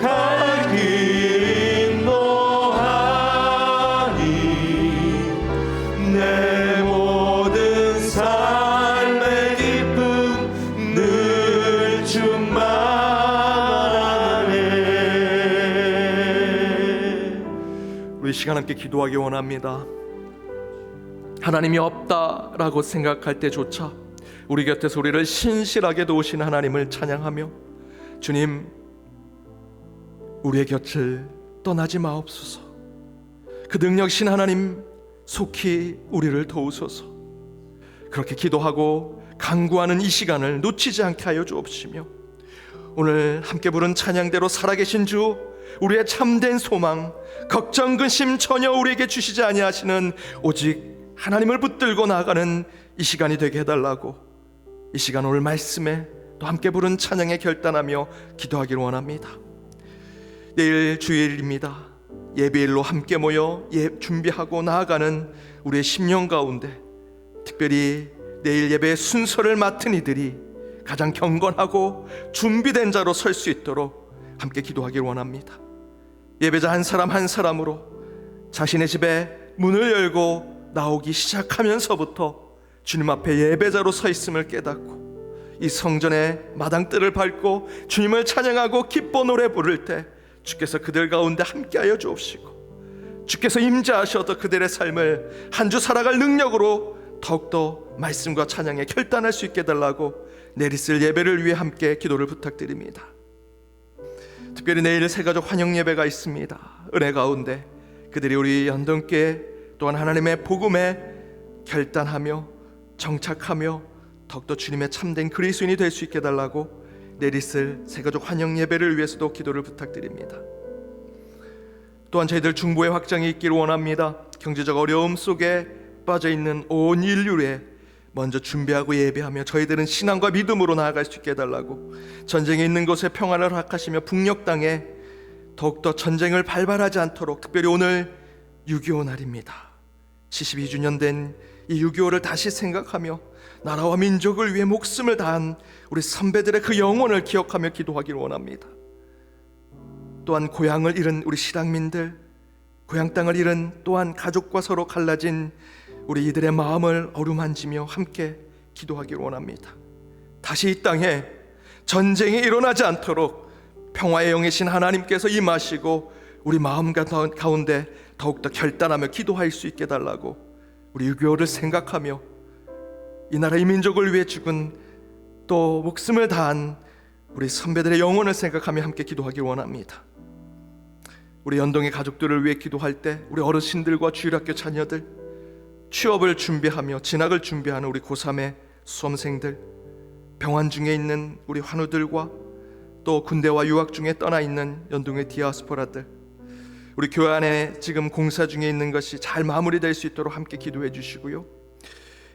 갈 길 인도하니 내 모든 삶의 기쁨 늘 충만하네. 우리 시간 함께 기도하기 원합니다. 하나님이 없다라고 생각할 때조차 우리 곁에서 우리를 신실하게 도우신 하나님을 찬양하며 주님 우리의 곁을 떠나지 마옵소서. 그 능력신 하나님 속히 우리를 도우소서. 그렇게 기도하고 간구하는 이 시간을 놓치지 않게 하여 주옵시며 오늘 함께 부른 찬양대로 살아계신 주 우리의 참된 소망 걱정 근심 전혀 우리에게 주시지 아니하시는 오직 하나님을 붙들고 나아가는 이 시간이 되게 해달라고 이 시간 오늘 말씀에 또 함께 부른 찬양에 결단하며 기도하기를 원합니다. 내일 주일입니다. 예배일로 함께 모여 준비하고 나아가는 우리의 심령 가운데 특별히 내일 예배의 순서를 맡은 이들이 가장 경건하고 준비된 자로 설 수 있도록 함께 기도하기를 원합니다. 예배자 한 사람 한 사람으로 자신의 집에 문을 열고 나오기 시작하면서부터 주님 앞에 예배자로 서 있음을 깨닫고 이 성전의 마당뜰을 밟고 주님을 찬양하고 기뻐 노래 부를 때 주께서 그들 가운데 함께하여 주옵시고 주께서 임재하셔서 그들의 삶을 한 주 살아갈 능력으로 더욱더 말씀과 찬양에 결단할 수 있게 해달라고 내일 있을 예배를 위해 함께 기도를 부탁드립니다. 특별히 내일 새가족 환영 예배가 있습니다. 은혜 가운데 그들이 우리 연동교회 또한 하나님의 복음에 결단하며 정착하며 더욱더 주님의 참된 그리스도인이 될 수 있게 해달라고 내일 있을 새가족 환영 예배를 위해서도 기도를 부탁드립니다. 또한 저희들 중보의 확장이 있기를 원합니다. 경제적 어려움 속에 빠져있는 온 인류에 먼저 준비하고 예배하며 저희들은 신앙과 믿음으로 나아갈 수 있게 해달라고 전쟁에 있는 곳에 평안을 허락하시며 북녘 땅에 더욱더 전쟁을 발발하지 않도록 특별히 오늘 6.25 날입니다. 72주년 된 이 6.25를 다시 생각하며 나라와 민족을 위해 목숨을 다한 우리 선배들의 그 영혼을 기억하며 기도하기를 원합니다. 또한 고향을 잃은 우리 실향민들, 고향 땅을 잃은 또한 가족과 서로 갈라진 우리 이들의 마음을 어루만지며 함께 기도하기를 원합니다. 다시 이 땅에 전쟁이 일어나지 않도록 평화의 영이신 하나님께서 임하시고 우리 마음 가운데 더욱더 결단하며 기도할 수 있게 해달라고 우리 6.25를 생각하며 이 나라 이 민족을 위해 죽은 또 목숨을 다한 우리 선배들의 영혼을 생각하며 함께 기도하기를 원합니다. 우리 연동의 가족들을 위해 기도할 때 우리 어르신들과 주일학교 자녀들, 취업을 준비하며 진학을 준비하는 우리 고3의 수험생들, 병원 중에 있는 우리 환우들과 또 군대와 유학 중에 떠나 있는 연동의 디아스포라들, 우리 교회 안에 지금 공사 중에 있는 것이 잘 마무리될 수 있도록 함께 기도해 주시고요.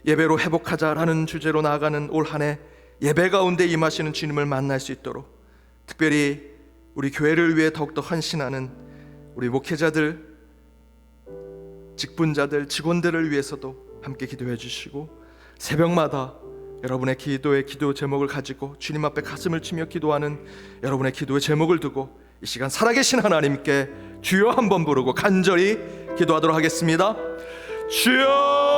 예배로 회복하자라는 주제로 나아가는 올 한 해 예배 가운데 임하시는 주님을 만날 수 있도록 특별히 우리 교회를 위해 더욱더 헌신하는 우리 목회자들, 직분자들, 직원들을 위해서도 함께 기도해 주시고 새벽마다 여러분의 기도의 기도 제목을 가지고 주님 앞에 가슴을 치며 기도하는 여러분의 기도의 제목을 두고 이 시간 살아계신 하나님께 주여 한번 부르고 간절히 기도하도록 하겠습니다. 주여,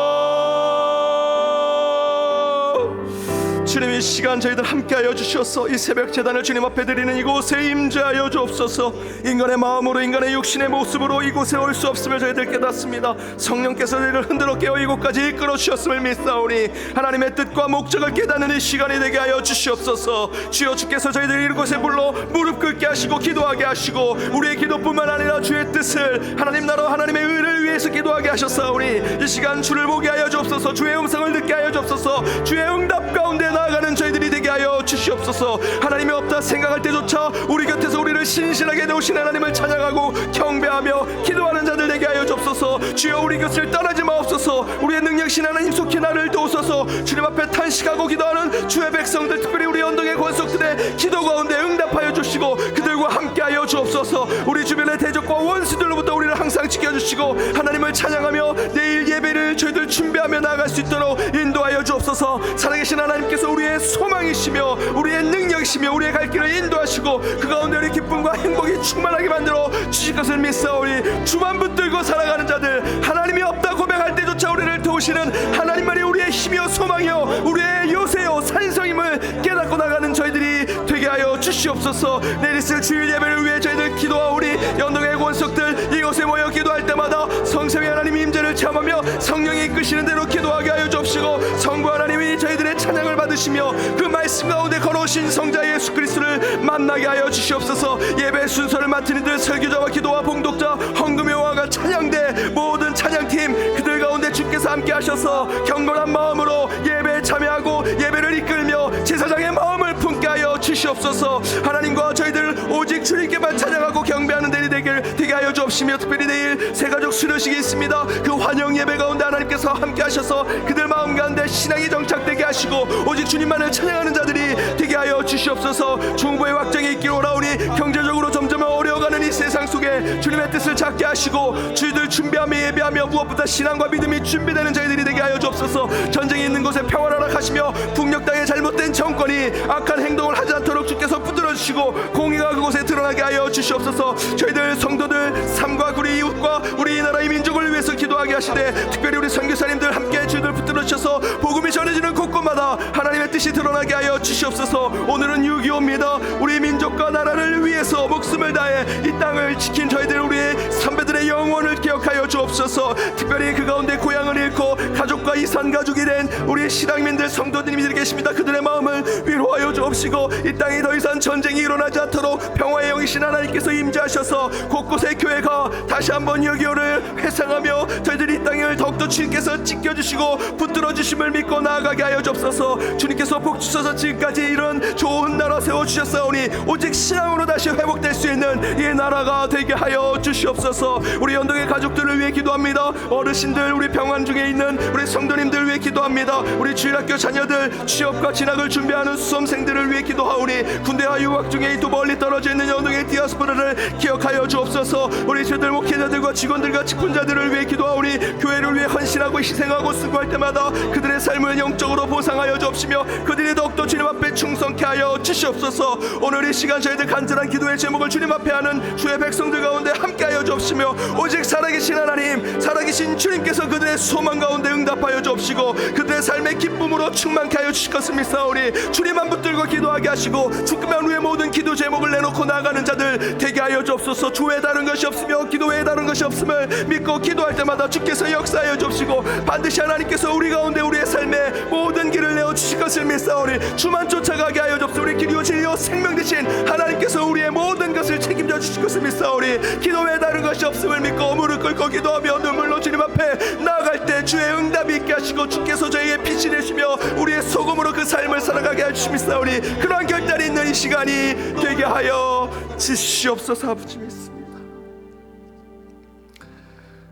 주님 이 시간 저희들 함께하여 주셔서 이 새벽 제단을 주님 앞에 드리는 이곳에 임재하여 주옵소서. 인간의 마음으로 인간의 육신의 모습으로 이곳에 올 수 없음을 저희들 깨닫습니다. 성령께서 저희를 흔들어 깨어 이곳까지 이끌어 주셨음을 믿사오니 하나님의 뜻과 목적을 깨닫는 이 시간이 되게 하여 주시옵소서. 주여, 주께서 저희들 이곳에 불러 무릎 꿇게 하시고 기도하게 하시고 우리의 기도뿐만 아니라 주의 뜻을, 하나님 나라 하나님의 의를 위해서 기도하게 하셨사오니 이 시간 주를 보게 하여 주옵소서. 주의 음성을 듣게 하여 주옵소서. 주의 응답 가운데 나아가는 저희들이 되게 하여 주시옵소서. 하나님이 없다 생각할 때조차 우리 곁에서 우리를 신실하게 도우신 하나님을 찬양하고 경배하며 기도하는 자들 되게 하여 주옵소서. 주여, 우리 곁을 떠나지 마옵소서. 우리의 능력신 하나님 속히 나를 도우소서. 주님 앞에 탄식하고 기도하는 주의 백성들, 특별히 우리 언덕의 권속들의 기도 가운데 응답하여 주시고 그들과 함께하여 주옵소서. 우리 주변의 대적과 원수들로부터 우리를 항상 지켜주시고 하나님을 찬양하며 내일 예배를 저희들 준비하며 나아갈 수 있도록 인도하여 주옵소서. 살아계신 하나님께서 우리의 소망이시며 우리의 능력이시며 우리의 갈 길을 인도하시고 그 가운데 우리 기쁨과 행복이 충만하게 만들어 주실 것을 믿사오니 주만 붙들고 살아가는 자들, 하나님이 없다 고백할 때조차 우리를 도우시는 하나님만이 우리의 힘이요 소망이요 우리의 요새요 산성임을 깨닫고 나가는 저희들이 되게 하여 주시옵소서. 내일 있을 주일 예배를 위해 저희들 기도하오니 연동의 권속들 이곳에 모여 기도할 때마다 성삼위 하나님의 임재를 체험하며 성령이 이끄시는 대로 기도하게 하여 주옵시고 성부 하나님이 저희들의 찬양을 받으시며 그 말씀 가운데 걸어오신 성자 예수 그리스도를 만나게 하여 주시옵소서. 예배 순서를 맡은 이들, 설교자와 기도와 봉독자, 헌금요와가 찬양대 모든 찬양팀 그들 가운데 주께서 함께 하셔서 경건한 마음으로 예배에 참여하고 예배를 이끌며 제사장의 마음을 품게 하여 주시옵소서. 하나님과 저희들 오직 주님께만 찬양하고 경배하는 날이 되게 하여 주옵시며 특별히 내일 새가족 수료식이 있습니다. 그 환영 예배 가운데 하나님께서 함께 하셔서 그들 마음 가운데 신앙이 정착되게 하시고 오직 주님만을 찬양하는 자들이 되게 하여 주시옵소서. 중보의 확정이 있기를 오라오니 경제적으로 점점 어려워가는 이 세상 속에 주님의 뜻을 찾게 하시고 주희들 준비하며 예배하며 무엇보다 신앙과 믿음이 준비되는 저희들이 되게 하여 주옵소서. 전쟁이 있는 곳에 평화를 허락하시며 북녘 땅의 잘못된 정권이 악한 행동을 하지 않도록 주께서 붙들어 주시고 공의가 그곳에 드러나게 하여 주시옵소서. 저희들 성도들 삶과 우리 이웃과 우리 이 나라의 민족을 위해서 기도하게 하시되 특별히 우리 선교사님들 함께 주희들 붙들어 주셔서 복음이 전해지는 곳곳마다 하나님의 뜻이 드러나게 하여 주시옵소서. 오늘은 6.25입니다. 우리 민족과 나라를 위해서 목숨을 다해 이 땅을 지킨 저희들 우리의 선배들의 영혼을 기억하여 주옵소서. 특별히 그 가운데 고향을 잃고 가족과 이산 가족이 된 우리 신앙민들 성도님들이 계십니다. 그들의 마음을 위로하여 주옵시고 이 땅에 더 이상 전쟁이 일어나지 않도록 평화의 영이신 하나님께서 임재하셔서 곳곳에 교회가 다시 한번 여기오를 회상하며 저희들이 이 땅을 더욱더 주님께서 지켜주시고 붙들어 주심을 믿고 나아가게 하여 주옵소서. 주님께서 복 주셔서 지금까지 이런 좋은 나라 세워주셨사오니 오직 신앙으로 다시 회복될 수 있는 이 나라가 되게 하여 주시옵소서. 우리 연동의 가족들을 위해 기도합니다. 어르신들, 우리 병환 중에 있는 우리 성도님들 위해 기도합니다. 우리 주일학교 자녀들, 취업과 진학을 준비하는 수험생들을 위해 기도하오니 군대와 유학 중에 또 멀리 떨어져 있는 연동의 디아스포라를 기억하여 주옵소서. 우리 저들 목회자들과 직원들과 직분자들을 위해 기도하오니 교회를 위해 헌신하고 희생하고 수고할 때마다 그들의 삶을 영적으로 보상하여 주옵시며 그들이 더욱더 주님 앞에 충성케 하여 주시옵소서. 오늘 이 시간 저희들 간절한 기도의 제목을 주님 앞에 하는 주의 백성들 가운데 함께하여 주옵시며 오직 살아계신 하나님, 살아계신 주님께서 그들의 소망 가운데 응답하여 주옵시고 그들의 삶의 기쁨으로 충만케 하여 주실 것을 믿사오니 주님만 붙들고 기도하게 하시고 죽으면 후에 모든 기도 제목을 내놓고 나아가는 자들 되게 하여 주옵소서. 주에 다른 것이 없으며 기도에 다른 것이 없음을 믿고 기도할 때마다 주께서 역사하여 주옵시고 반드시 하나님께서 우리 가운데 우리의 삶에 모든 길을 내어 주실 것을 믿사오니 주만 쫓아가게 하여 주옵소서. 우리 길이요 진리요 생명 되신 하나님께서 우리의 모든 것을 책임져 주실 것을 믿사오니 기도에 다른 것이 없음을 믿고 무릎 꿇고 기도하며 눈물로 주님 앞에 나아갈 때 주의 응답이 있게 하시고 주께서 저희의 빛이 되시며 우리의 소금으로 그 삶을 살아가게 해주시옵사오니 그러한 결단이 있는 이 시간이 되게 하여 주시옵소서. 아버지 믿습니다.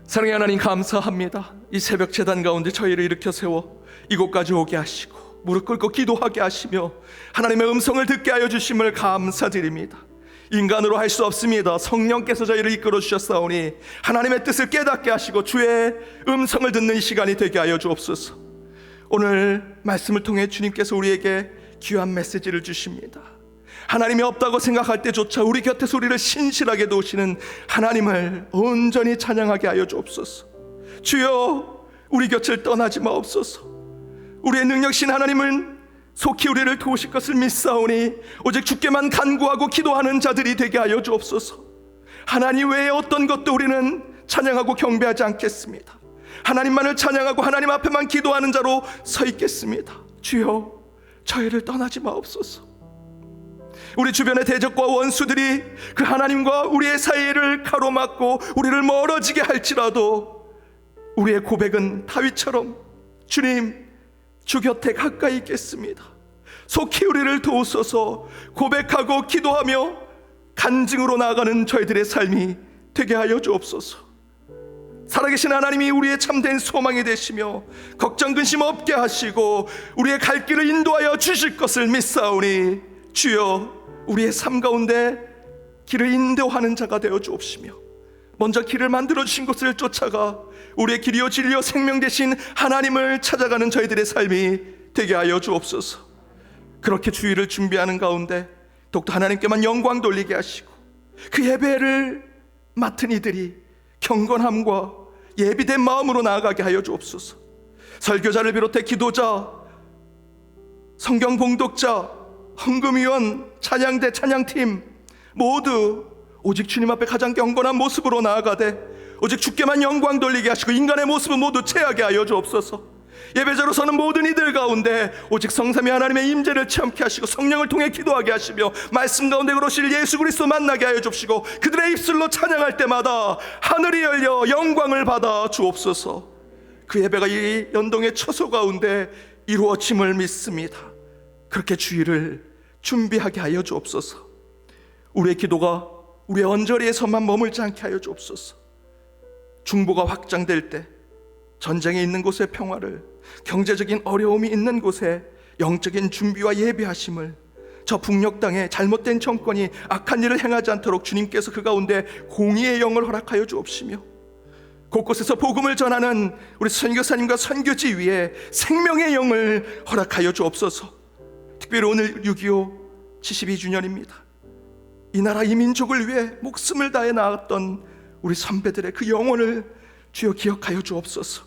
사랑의 하나님 감사합니다. 이 새벽 제단 가운데 저희를 일으켜 세워 이곳까지 오게 하시고 무릎 꿇고 기도하게 하시며 하나님의 음성을 듣게 하여 주심을 감사드립니다. 인간으로 할 수 없습니다. 성령께서 저희를 이끌어 주셨사오니 하나님의 뜻을 깨닫게 하시고 주의 음성을 듣는 이 시간이 되게 하여 주옵소서. 오늘 말씀을 통해 주님께서 우리에게 귀한 메시지를 주십니다. 하나님이 없다고 생각할 때조차 우리 곁에서 우리를 신실하게 도우시는 하나님을 온전히 찬양하게 하여 주옵소서. 주여, 우리 곁을 떠나지 마옵소서. 우리의 능력신 하나님은 속히 우리를 도우실 것을 믿사오니 오직 주께만 간구하고 기도하는 자들이 되게 하여 주옵소서. 하나님 외에 어떤 것도 우리는 찬양하고 경배하지 않겠습니다. 하나님만을 찬양하고 하나님 앞에만 기도하는 자로 서 있겠습니다. 주여, 저희를 떠나지 마옵소서. 우리 주변의 대적과 원수들이 그 하나님과 우리의 사이를 가로막고 우리를 멀어지게 할지라도 우리의 고백은 다윗처럼 주님, 주 곁에 가까이 있겠습니다. 속히 우리를 도우소서. 고백하고 기도하며 간증으로 나아가는 저희들의 삶이 되게 하여 주옵소서. 살아계신 하나님이 우리의 참된 소망이 되시며 걱정 근심 없게 하시고 우리의 갈 길을 인도하여 주실 것을 믿사오니 주여, 우리의 삶 가운데 길을 인도하는 자가 되어 주옵시며 먼저 길을 만들어 주신 곳을 쫓아가 우리의 길이요 진리요 생명 되신 하나님을 찾아가는 저희들의 삶이 되게 하여 주옵소서. 그렇게 주의를 준비하는 가운데 더욱더 하나님께만 영광 돌리게 하시고 그 예배를 맡은 이들이 경건함과 예비된 마음으로 나아가게 하여 주옵소서. 설교자를 비롯해 기도자, 성경 봉독자, 헌금위원, 찬양대, 찬양팀 모두 오직 주님 앞에 가장 경건한 모습으로 나아가되 오직 주께만 영광 돌리게 하시고 인간의 모습은 모두 체하게 하여 주옵소서. 예배자로 서는 모든 이들 가운데 오직 성삼위 하나님의 임재를 체험케 하시고 성령을 통해 기도하게 하시며 말씀 가운데 그러실 예수 그리스도 만나게 하여 주옵시고 그들의 입술로 찬양할 때마다 하늘이 열려 영광을 받아 주옵소서. 그 예배가 이 연동의 처소 가운데 이루어짐을 믿습니다. 그렇게 주의를 준비하게 하여 주옵소서. 우리의 기도가 우리의 언저리에서만 머물지 않게 하여 주옵소서. 중보가 확장될 때 전쟁이 있는 곳의 평화를, 경제적인 어려움이 있는 곳에 영적인 준비와 예배하심을, 저 북녘 땅에 잘못된 정권이 악한 일을 행하지 않도록 주님께서 그 가운데 공의의 영을 허락하여 주옵시며 곳곳에서 복음을 전하는 우리 선교사님과 선교지 위에 생명의 영을 허락하여 주옵소서. 특별히 오늘 6.25 72주년입니다. 이 나라 이 민족을 위해 목숨을 다해 나았던 우리 선배들의 그 영혼을 주여 기억하여 주옵소서.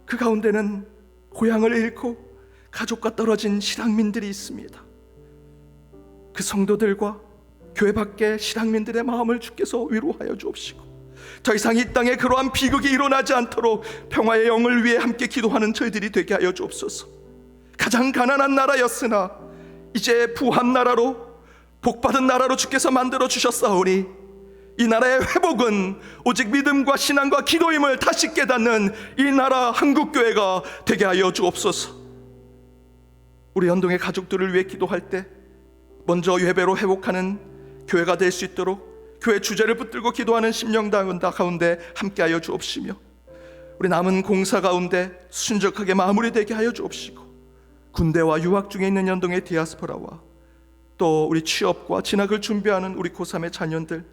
그 가운데는 고향을 잃고 가족과 떨어진 실향민들이 있습니다. 그 성도들과 교회 밖의 실향민들의 마음을 주께서 위로하여 주옵시고 더 이상 이 땅에 그러한 비극이 일어나지 않도록 평화의 영을 위해 함께 기도하는 저희들이 되게 하여 주옵소서. 가장 가난한 나라였으나 이제 부한 나라로, 복받은 나라로 주께서 만들어 주셨사오니 이 나라의 회복은 오직 믿음과 신앙과 기도임을 다시 깨닫는 이 나라 한국교회가 되게 하여 주옵소서. 우리 연동의 가족들을 위해 기도할 때 먼저 예배로 회복하는 교회가 될 수 있도록 교회 주제를 붙들고 기도하는 심령 가운데 함께하여 주옵시며 우리 남은 공사 가운데 순적하게 마무리되게 하여 주옵시고 군대와 유학 중에 있는 연동의 디아스포라와 또 우리 취업과 진학을 준비하는 우리 고3의 자녀들,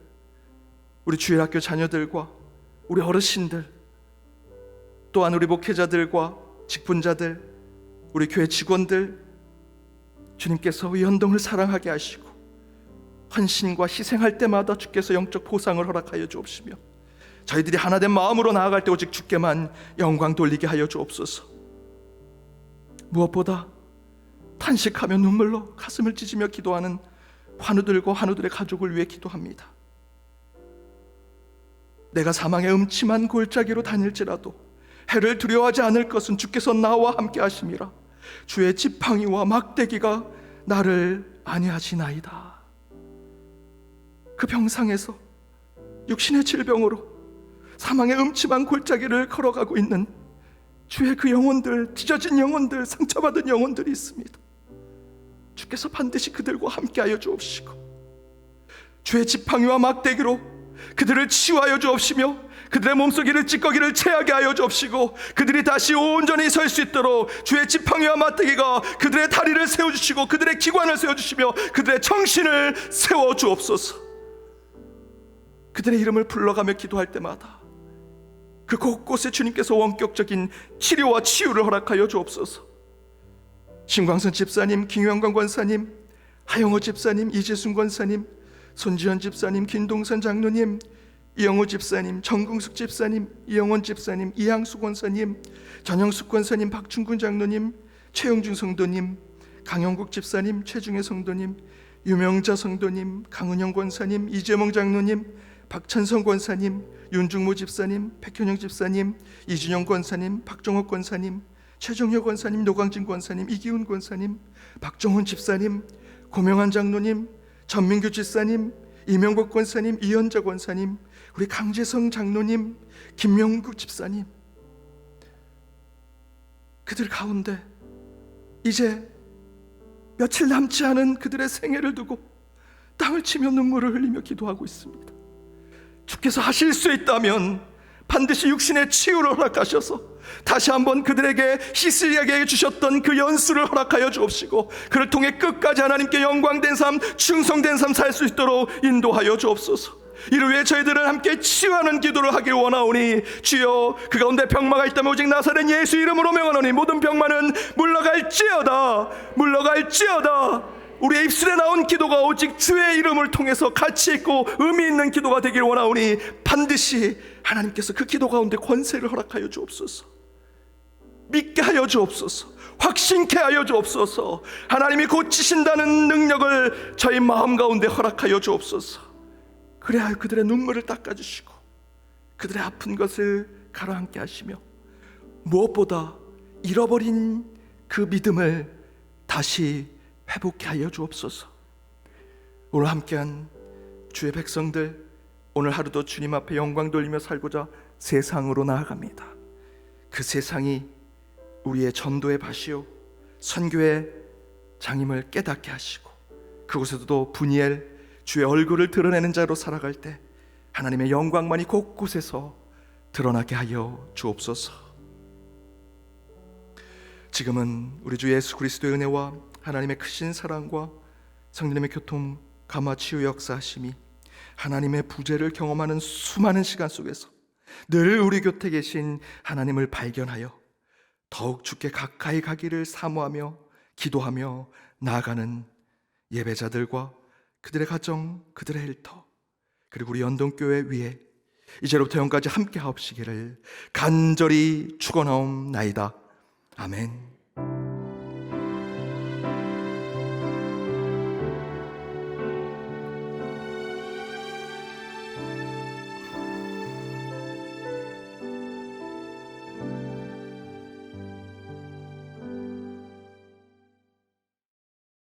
우리 주일학교 자녀들과 우리 어르신들, 또한 우리 목회자들과 직분자들, 우리 교회 직원들, 주님께서 이 연동을 사랑하게 하시고 헌신과 희생할 때마다 주께서 영적 보상을 허락하여 주옵시며 저희들이 하나된 마음으로 나아갈 때 오직 주께만 영광 돌리게 하여 주옵소서. 무엇보다 탄식하며 눈물로 가슴을 찢으며 기도하는 환우들과 환우들의 가족을 위해 기도합니다. 내가 사망의 음침한 골짜기로 다닐지라도 해를 두려워하지 않을 것은 주께서 나와 함께 하심이라. 주의 지팡이와 막대기가 나를 안위하시나이다. 그 병상에서 육신의 질병으로 사망의 음침한 골짜기를 걸어가고 있는 주의 그 영혼들, 찢어진 영혼들, 상처받은 영혼들이 있습니다. 주께서 반드시 그들과 함께하여 주옵시고 주의 지팡이와 막대기로 그들을 치유하여 주옵시며 그들의 몸속에를 찌꺼기를 체하게 하여 주옵시고 그들이 다시 온전히 설 수 있도록 주의 지팡이와 막대기가 그들의 다리를 세워주시고 그들의 기관을 세워주시며 그들의 정신을 세워주옵소서. 그들의 이름을 불러가며 기도할 때마다 그 곳곳에 주님께서 원격적인 치료와 치유를 허락하여 주옵소서. 신광선 집사님, 김영광 권사님, 하영호 집사님, 이재순 권사님, 손지현 집사님, 김동선 장로님, 이영호 집사님, 정궁숙 집사님, 이영원 집사님, 이항수 권사님, 전영숙 권사님, 박충군 장로님, 최영준 성도님, 강영국 집사님, 최중혜 성도님, 유명자 성도님, 강은영 권사님, 이재몽 장로님, 박찬성 권사님, 윤중모 집사님, 백현영 집사님, 이준영 권사님, 박종옥 권사님, 최종혁 권사님, 노광진 권사님, 이기훈 권사님, 박정훈 집사님, 고명환 장로님, 전민규 집사님, 이명복 권사님, 이현자 권사님, 우리 강재성 장로님, 김명국 집사님, 그들 가운데 이제 며칠 남지 않은 그들의 생애를 두고 땅을 치며 눈물을 흘리며 기도하고 있습니다. 주께서 하실 수 있다면 반드시 육신의 치유를 허락하셔서 다시 한번 그들에게 히스기야에게 주셨던 그 연수를 허락하여 주옵시고 그를 통해 끝까지 하나님께 영광된 삶, 충성된 삶 살 수 있도록 인도하여 주옵소서. 이를 위해 저희들은 함께 치유하는 기도를 하길 원하오니 주여, 그 가운데 병마가 있다면 오직 나사렛 예수 이름으로 명하노니 모든 병마는 물러갈지어다, 물러갈지어다. 우리의 입술에 나온 기도가 오직 주의 이름을 통해서 가치 있고 의미 있는 기도가 되길 원하오니 반드시 하나님께서 그 기도 가운데 권세를 허락하여 주옵소서. 믿게 하여 주옵소서. 확신케 하여 주옵소서. 하나님이 고치신다는 능력을 저희 마음 가운데 허락하여 주옵소서. 그래야 그들의 눈물을 닦아주시고 그들의 아픈 것을 가라앉게 하시며 무엇보다 잃어버린 그 믿음을 다시 회복케 하여 주옵소서. 오늘 함께한 주의 백성들, 오늘 하루도 주님 앞에 영광 돌리며 살고자 세상으로 나아갑니다. 그 세상이 우리의 전도의 밭이요 선교의 장임을 깨닫게 하시고 그곳에서도 분이엘 주의 얼굴을 드러내는 자로 살아갈 때 하나님의 영광만이 곳곳에서 드러나게 하여 주옵소서. 지금은 우리 주 예수 그리스도의 은혜와 하나님의 크신 사랑과 성령님의 교통, 감화, 치유 역사하심이 하나님의 부재를 경험하는 수많은 시간 속에서 늘 우리 곁에 계신 하나님을 발견하여 더욱 주께 가까이 가기를 사모하며 기도하며 나아가는 예배자들과 그들의 가정, 그들의 일터, 그리고 우리 연동교회 위에 이제로부터 영까지 함께 하옵시기를 간절히 축원하옵나이다. 아멘.